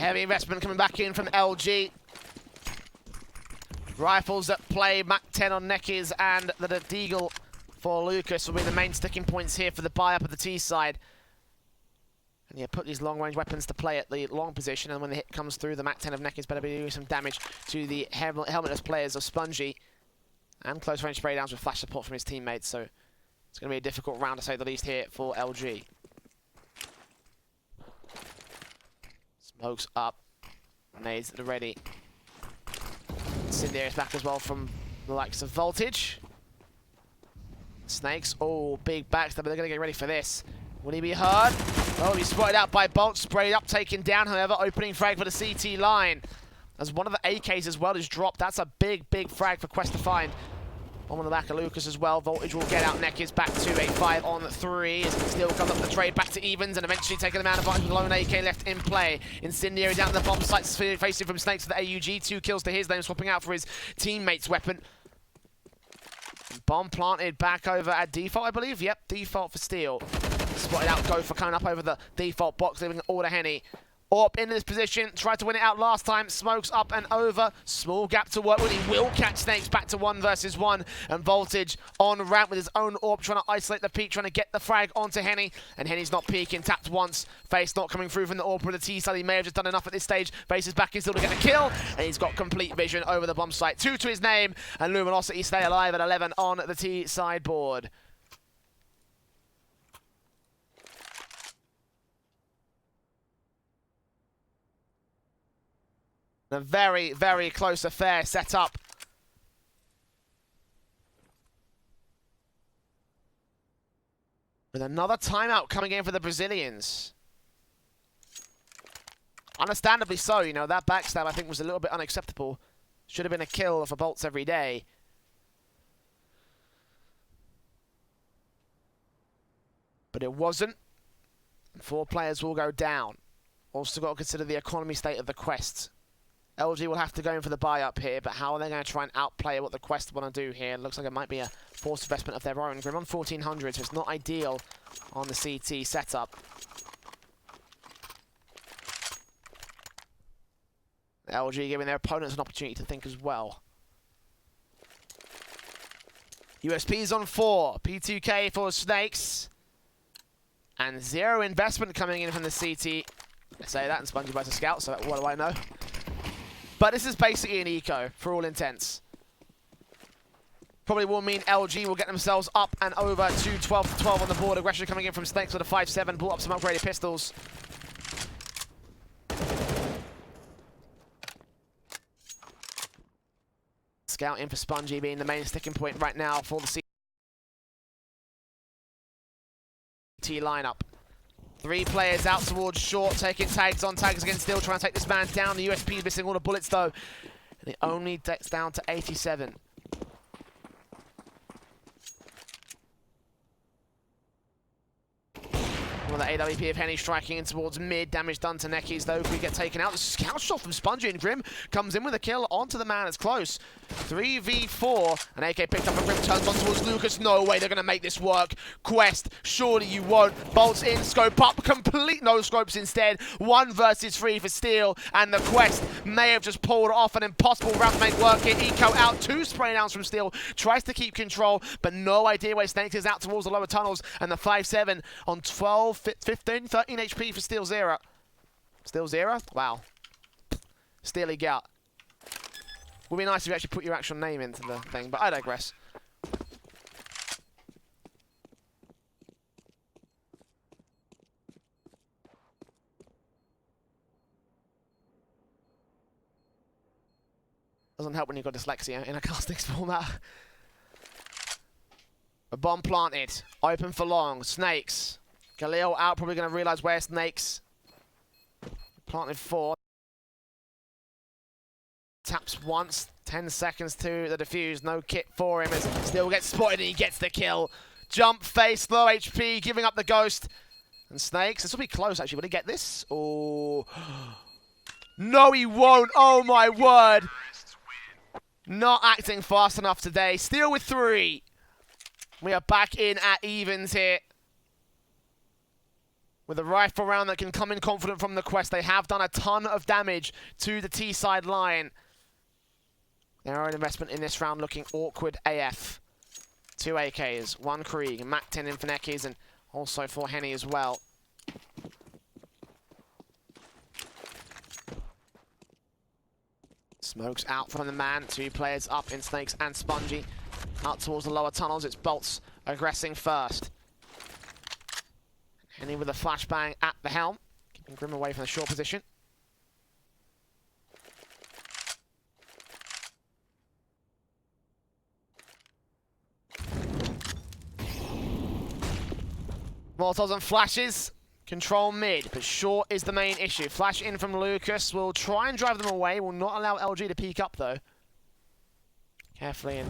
Heavy investment coming back in from LG. Rifles that play Mach 10 on Nekis and the Deagle for Lucas will be the main sticking points here for the buy-up of the T side. And yeah, put these long-range weapons to play at the long position, and when the hit comes through, the Mach 10 of Nekis better be doing some damage to the helmetless players of Spongy. And close-range spray downs with flash support from his teammates, so it's going to be a difficult round to say the least here for LG. Smokes up. Nades at the ready. Incendiary is back as well from the likes of Voltage. Snakes. Oh, big backstab, but they're going to get ready for this. Will he be heard? Oh, he's spotted out by Bolt. Sprayed up, taken down, however. Opening frag for the CT line. As one of the AKs as well is dropped. That's a big, big frag for Quest to find. One on the back of Lucas as well. Voltage will get out. Nekis back to a 5 on 3. Still comes up the trade back to evens and eventually taking them out of advantage with lone AK left in play. Incendiary down the bomb site, facing from Snakes to the AUG. 2 kills to his name, swapping out for his teammate's weapon. Bomb planted back over at default, I believe. Yep, default for Steel. Spotted out Gopher coming up over the default box, leaving all to Henny. Orp in this position, tried to win it out last time, smokes up and over, small gap to work with, he will catch Snakes back to 1 versus 1, and Voltage on ramp with his own Orp, trying to isolate the peak, trying to get the frag onto Henny, and Henny's not peeking, tapped once, face not coming through from the Orp with the T side, he may have just done enough at this stage, face is back in still to get the kill, and he's got complete vision over the bomb site, 2 to his name, and Luminosity stay alive at 11 on the T side board. A very, very close affair set up. With another timeout coming in for the Brazilians. Understandably so, you know, that backstab I think was a little bit unacceptable. Should have been a kill for Bolts every day. But it wasn't. 4 players will go down. Also got to consider the economy state of the Quest. LG will have to go in for the buy-up here, but how are they going to try and outplay what the Quest want to do here? It looks like it might be a forced investment of their own. Grim on 1400, so it's not ideal on the CT setup. LG giving their opponents an opportunity to think as well. USP's on 4, P2K for Snakes. And 0 investment coming in from the CT. I say that and Spongy buys a scout, so what do I know? But this is basically an eco, for all intents. Probably will mean LG will get themselves up and over to 12-12 on the board. Aggression coming in from Snakes with a 5-7. Brought up some upgraded pistols. Scout in for Spongy being the main sticking point right now for the CT lineup. 3 players out towards short, taking tags on tags again, still trying to take this man down. The USP is missing all the bullets though. And it only gets down to 87. Well, the AWP of Henny striking in towards mid. Damage done to Nekis though. If we get taken out, the scout shot from Spongy and Grim comes in with a kill onto the man. It's close. 3v4. An AK picked up and Grim turns on towards Lucas. No way they're going to make this work. Quest, surely you won't. Bolts in, scope up. Complete no scopes instead. 1 versus 3 for Steel. And the Quest may have just pulled off an impossible round to make work here. Eco out. 2 spray downs from Steel. Tries to keep control, but no idea where Snakes is out towards the lower tunnels. And the 5-7 on 12. 15, 13 HP for Steel 0. Steel 0? Wow. Steely Gout. Would be nice if you actually put your actual name into the thing, but I digress. Doesn't help when you've got dyslexia in a castings format. A bomb planted. Open for long. Snakes. Galil out, probably going to realise where Snakes. Planted 4. Taps once. 10 seconds to the defuse. No kit for him as Still gets spotted and he gets the kill. Jump face, low HP, giving up the ghost. And Snakes, this will be close actually. Will he get this? Oh. No, he won't. Oh my word. Not acting fast enough today. Steel with 3. We are back in at evens here. with a rifle round that can come in confident from the Quest. They have done a ton of damage to the T-side line. Their own investment in this round looking awkward AF. 2 AKs, 1 Krieg, Mac 10 in for Neckies, and also for Henny as well. Smokes out from the man, 2 players up in Snakes and Spongy. Out towards the lower tunnels, it's Bolts aggressing first. Henny with a flashbang at the helm, keeping Grim away from the short position. Molotovs and flashes, control mid, but short is the main issue. Flash in from Lucas, will try and drive them away, will not allow LG to peek up though. Carefully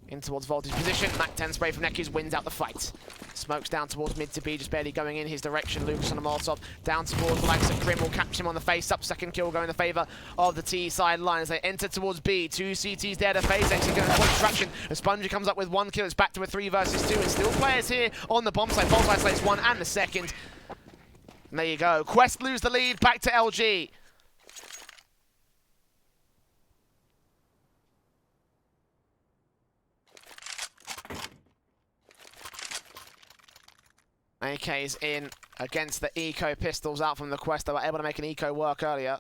in towards Voltage position. Mac 10 spray from Neckies wins out the fight. Smokes down towards mid to B, just barely going in his direction. Lucas on a Molotov down towards the likes of Grim will catch him on the face up. Second kill going in the favour of the T side line as they enter towards B. 2 CTs there to phase exit going for distraction. As Spongy comes up with 1 kill, it's back to a 3 versus 2 and still players here on the bomb side. Bolt isolates 1 and the second. And there you go. Quest lose the lead, back to LG. AK's in against the Eco pistols out from the Quest. They were able to make an Eco work earlier.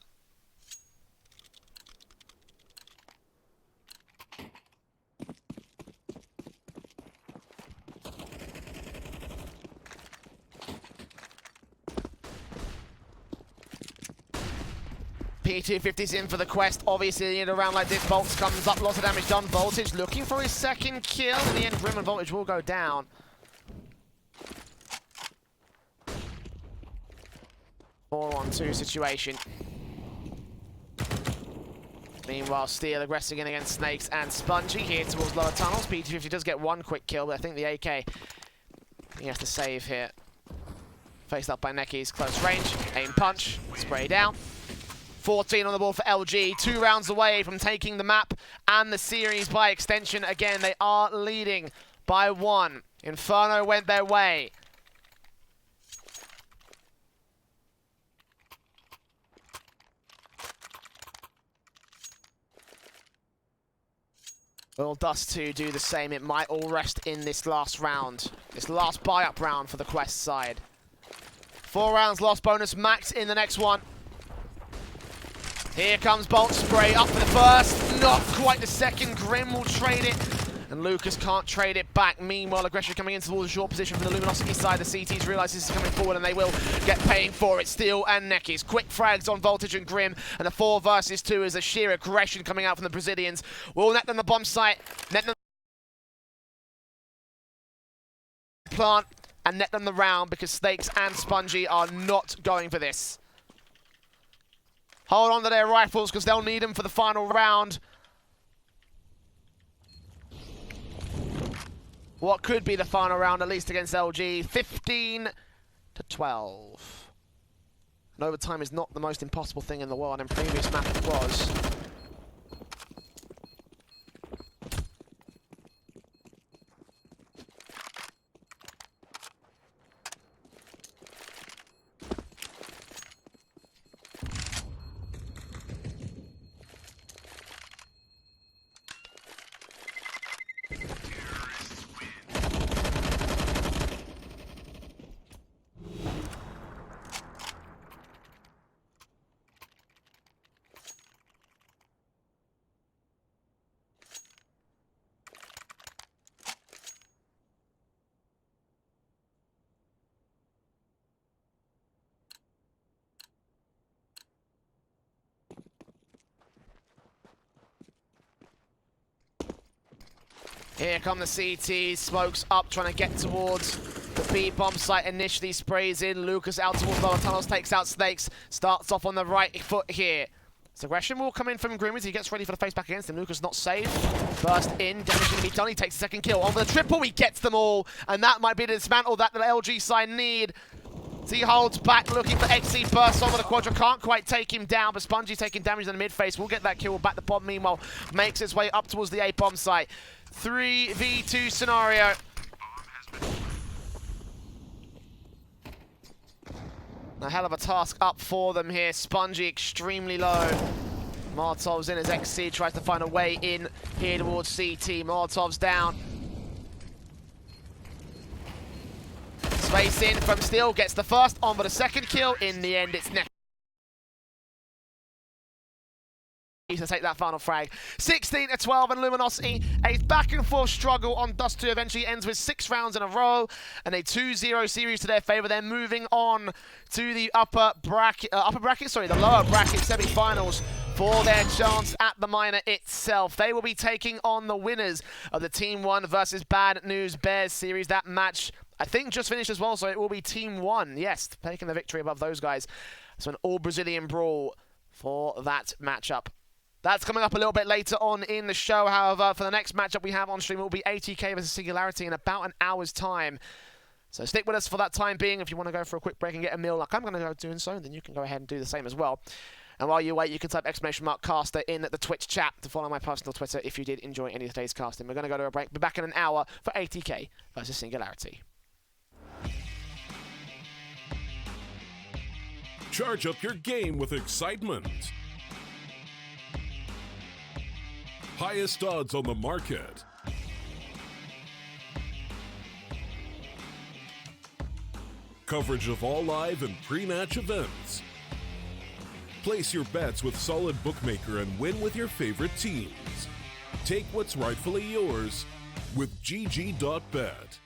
P250's in for the Quest. Obviously, in a round like this, Bolts comes up, lots of damage done. Voltage looking for his second kill. In the end, Grim and Voltage will go down. 4-on-2 situation. Meanwhile, Steel aggressing in against Snakes and Spongy here towards lower tunnels. P250 does get 1 quick kill, but I think the AK, he has to save here. Faced up by Neckies, close range, aim punch, spray down. 14 on the ball for LG, 2 rounds away from taking the map and the series by extension. Again, they are leading by 1. Inferno went their way. Will Dust 2 do the same? It might all rest in this last round. This last buy-up round for the Quest side. 4 rounds lost, bonus max in the next one. Here comes Bolt Spray, up for the first. Not quite the second. Grim will trade it. And Lucas can't trade it back. Meanwhile, aggression coming into towards the short position from the Luminosity side. The CTs realise this is coming forward and they will get paying for it. Steel and Neckies. Quick frags on Voltage and Grim. And a 4 versus 2 is a sheer aggression coming out from the Brazilians. Will net them the bomb site. Net them plant. And net them the round because Snakes and Spongy are not going for this. Hold on to their rifles because they'll need them for the final round. What could be the final round, at least against LG, 15-12. And overtime is not the most impossible thing in the world, and previous map it was. Here come the CTs, Smokes up, trying to get towards the B-bomb site. Initially sprays in, Lucas out towards lower tunnels, takes out Snakes, starts off on the right foot here. So aggression will come in from Grim as he gets ready for the face back against him. Lucas not safe. Burst in, damage going to be done, he takes the second kill. On for the triple, he gets them all, and that might be the dismantle that the LG side need. So he holds back, looking for XC, bursts over the Quadra, can't quite take him down, but Spongy's taking damage in the mid-face. We'll get that kill back. The bomb, meanwhile, makes its way up towards the A-bomb site. 3v2 scenario. A hell of a task up for them here. Spongy extremely low. Molotov's in as XC tries to find a way in here towards CT. Molotov's down. Space in from Steel, gets the first on for the second kill. In the end, it's neck. To take that final frag. 16-12 and Luminosity. A back and forth struggle on Dust 2 eventually ends with 6 rounds in a row and a 2-0 series to their favor. They're moving on to the the lower bracket semi-finals for their chance at the minor itself. They will be taking on the winners of the Team 1 versus Bad News Bears series. That match, I think, just finished as well, so it will be Team 1, yes, taking the victory above those guys. So an all-Brazilian brawl for that matchup. That's coming up a little bit later on in the show. However, for the next matchup we have on stream, it will be ATK versus Singularity in about an hour's time. So stick with us for that time being. If you want to go for a quick break and get a meal like I'm going to go doing so, then you can go ahead and do the same as well. And while you wait, you can type !caster in the Twitch chat to follow my personal Twitter if you did enjoy any of today's casting. We're going to go to a break. Be back in an hour for ATK versus Singularity. Charge up your game with excitement. Highest odds on the market. Coverage of all live and pre-match events. Place your bets with Solid Bookmaker and win with your favorite teams. Take what's rightfully yours with GG.bet.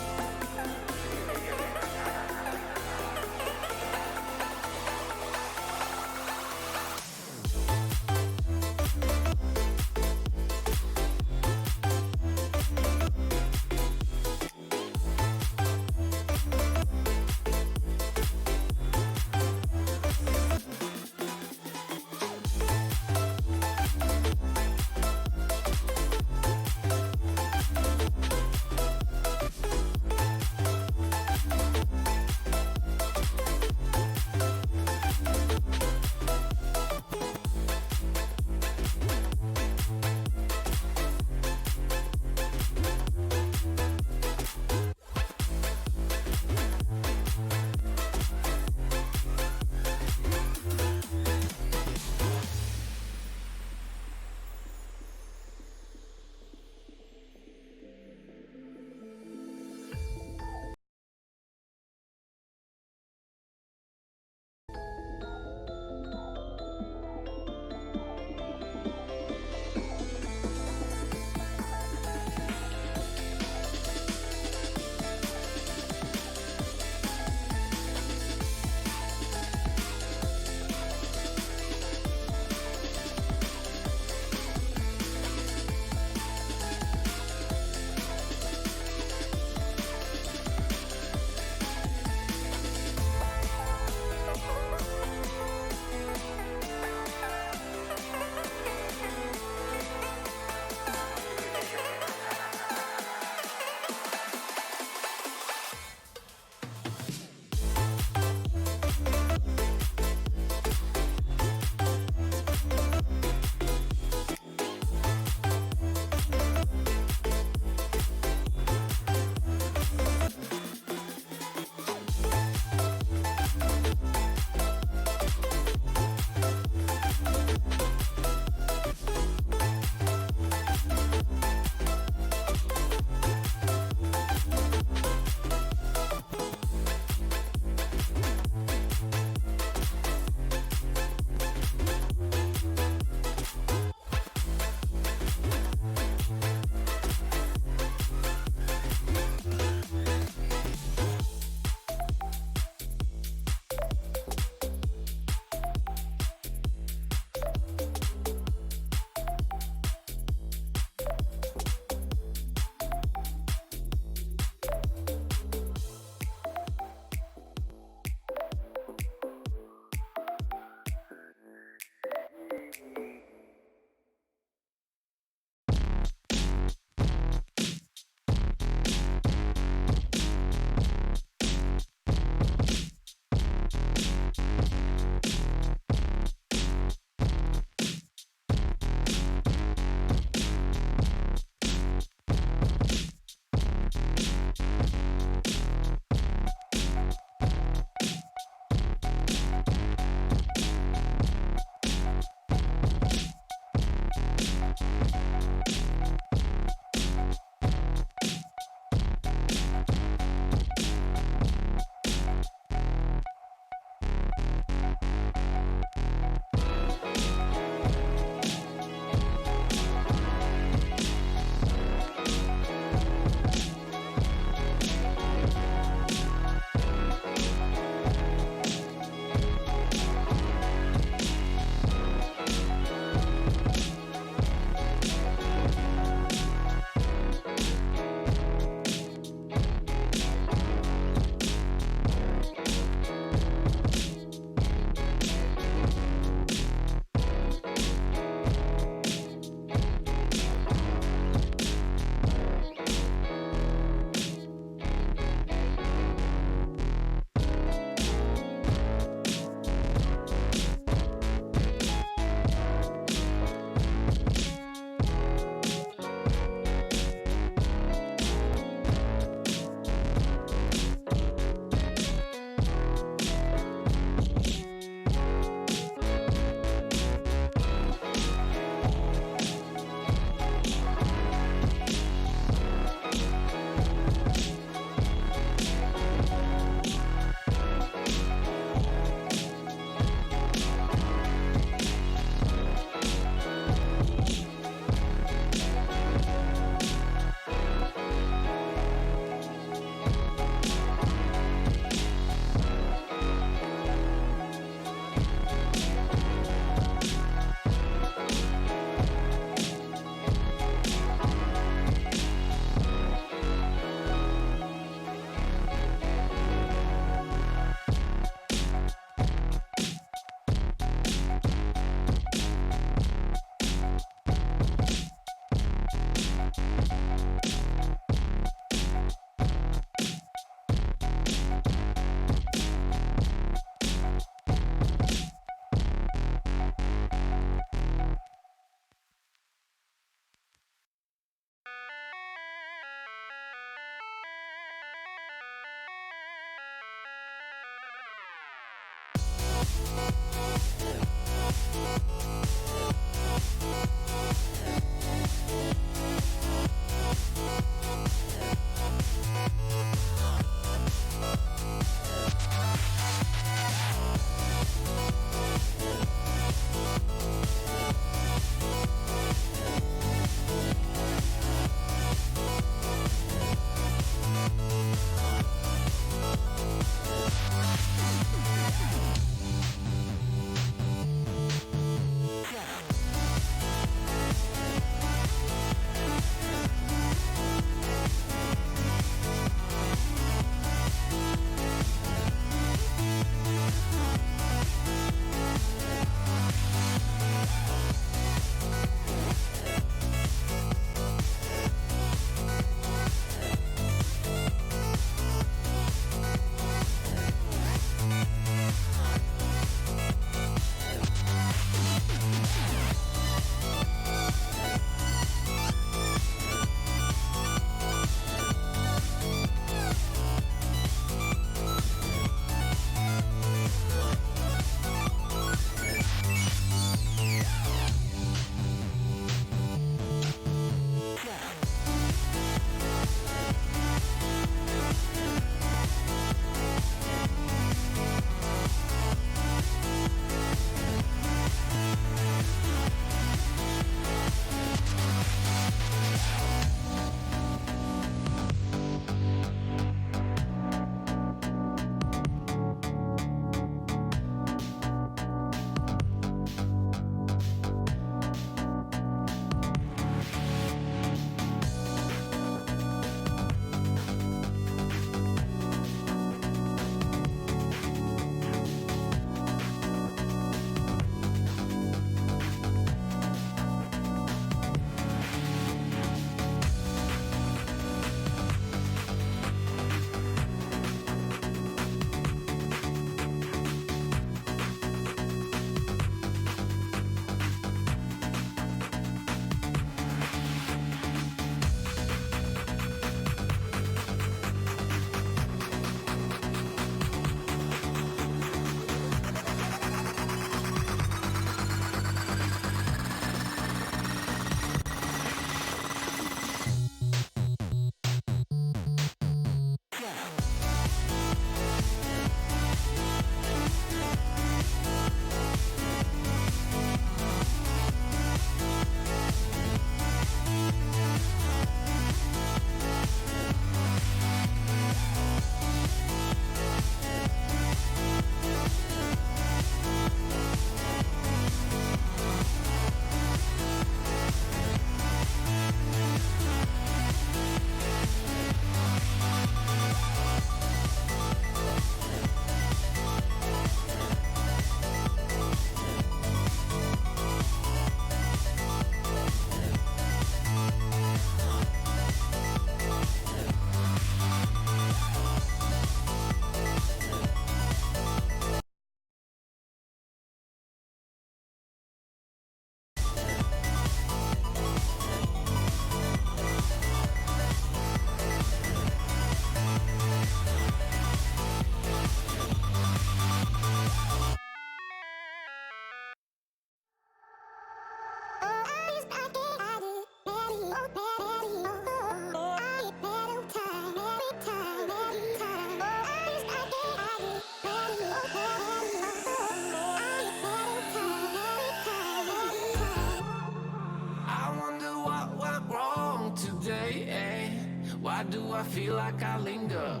Why do I feel like I linger?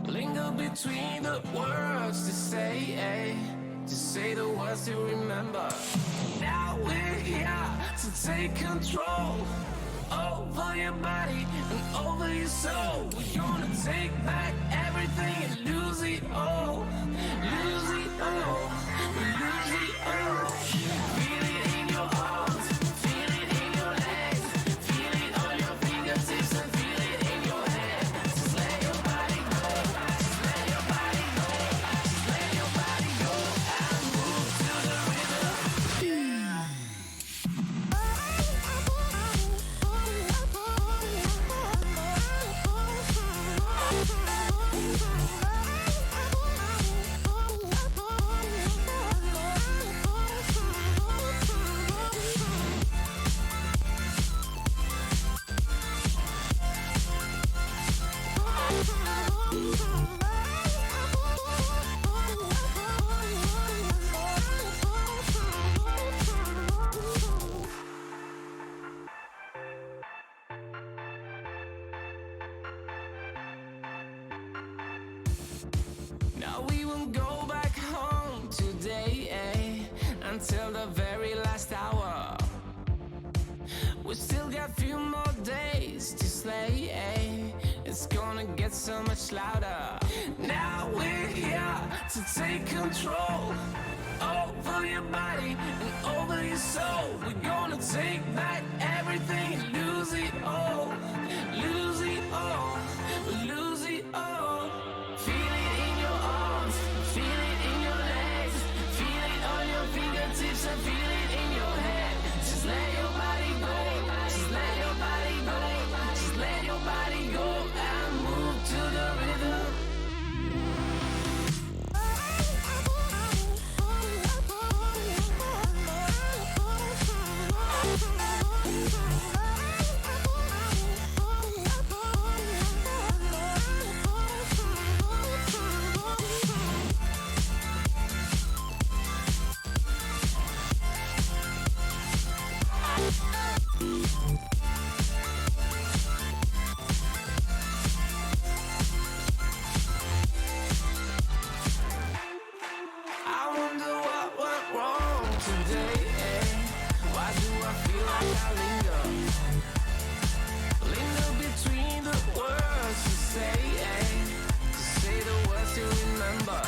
Linger between the words to say the words to remember. Now we're here to take control over your body and over your soul. We're gonna take back everything and lose it all. Lose it all. Lose it all. Feel it in your arms. Feel it in your legs. Feel it on your fingertips and feel it in your head. Just let your body go. Just let your body go. Just let your body go and move to the rhythm. Now we won't go back home today, until the very last hour. We still got a few more days to slay, it's gonna get so much louder. Now we're here to take control over your body and over your soul. We're gonna take back everything and lose it all. Lose it all, lose it all. Feel it in your arms, feel it in your legs, feel it on your fingertips and feel it in your head. Just let your body go, just let your body go, just let your body go and move to the rhythm. I wonder what went wrong today, Why do I feel like I linger? Linger between the words to say the words to remember.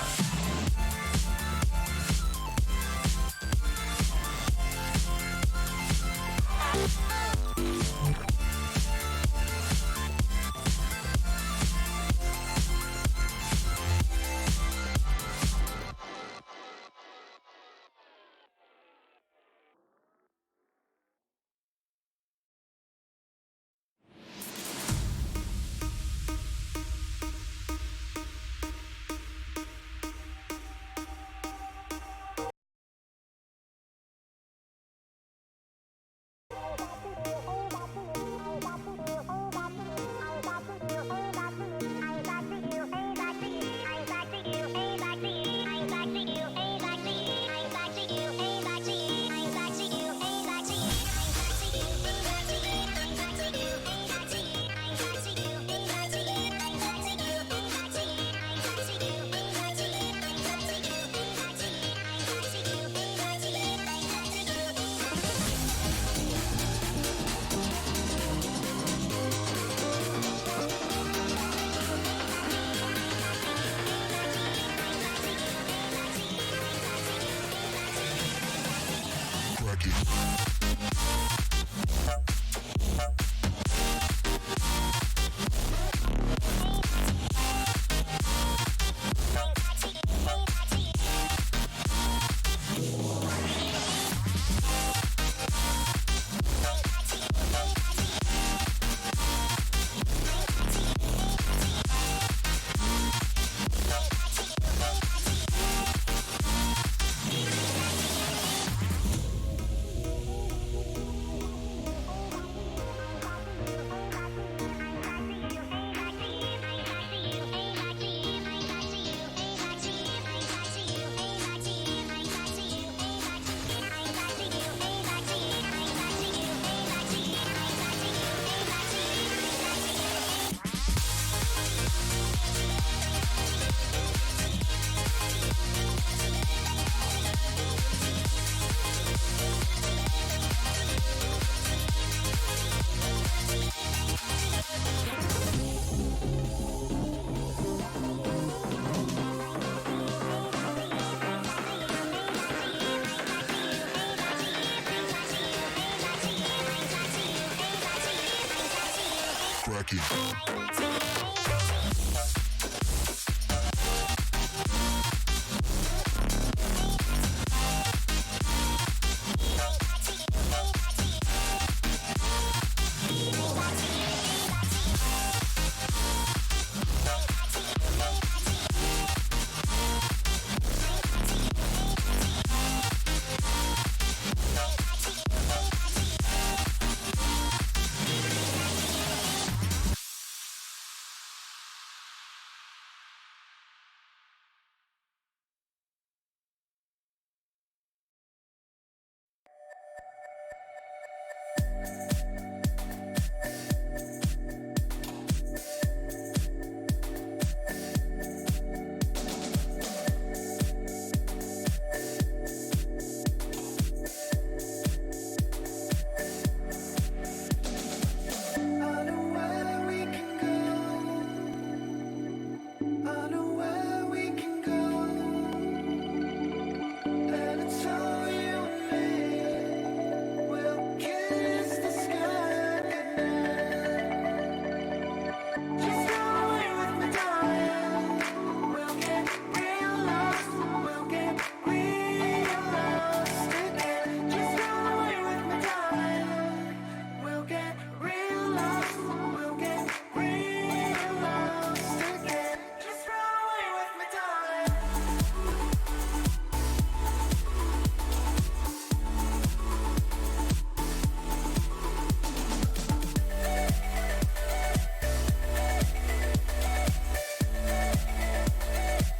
Cracking.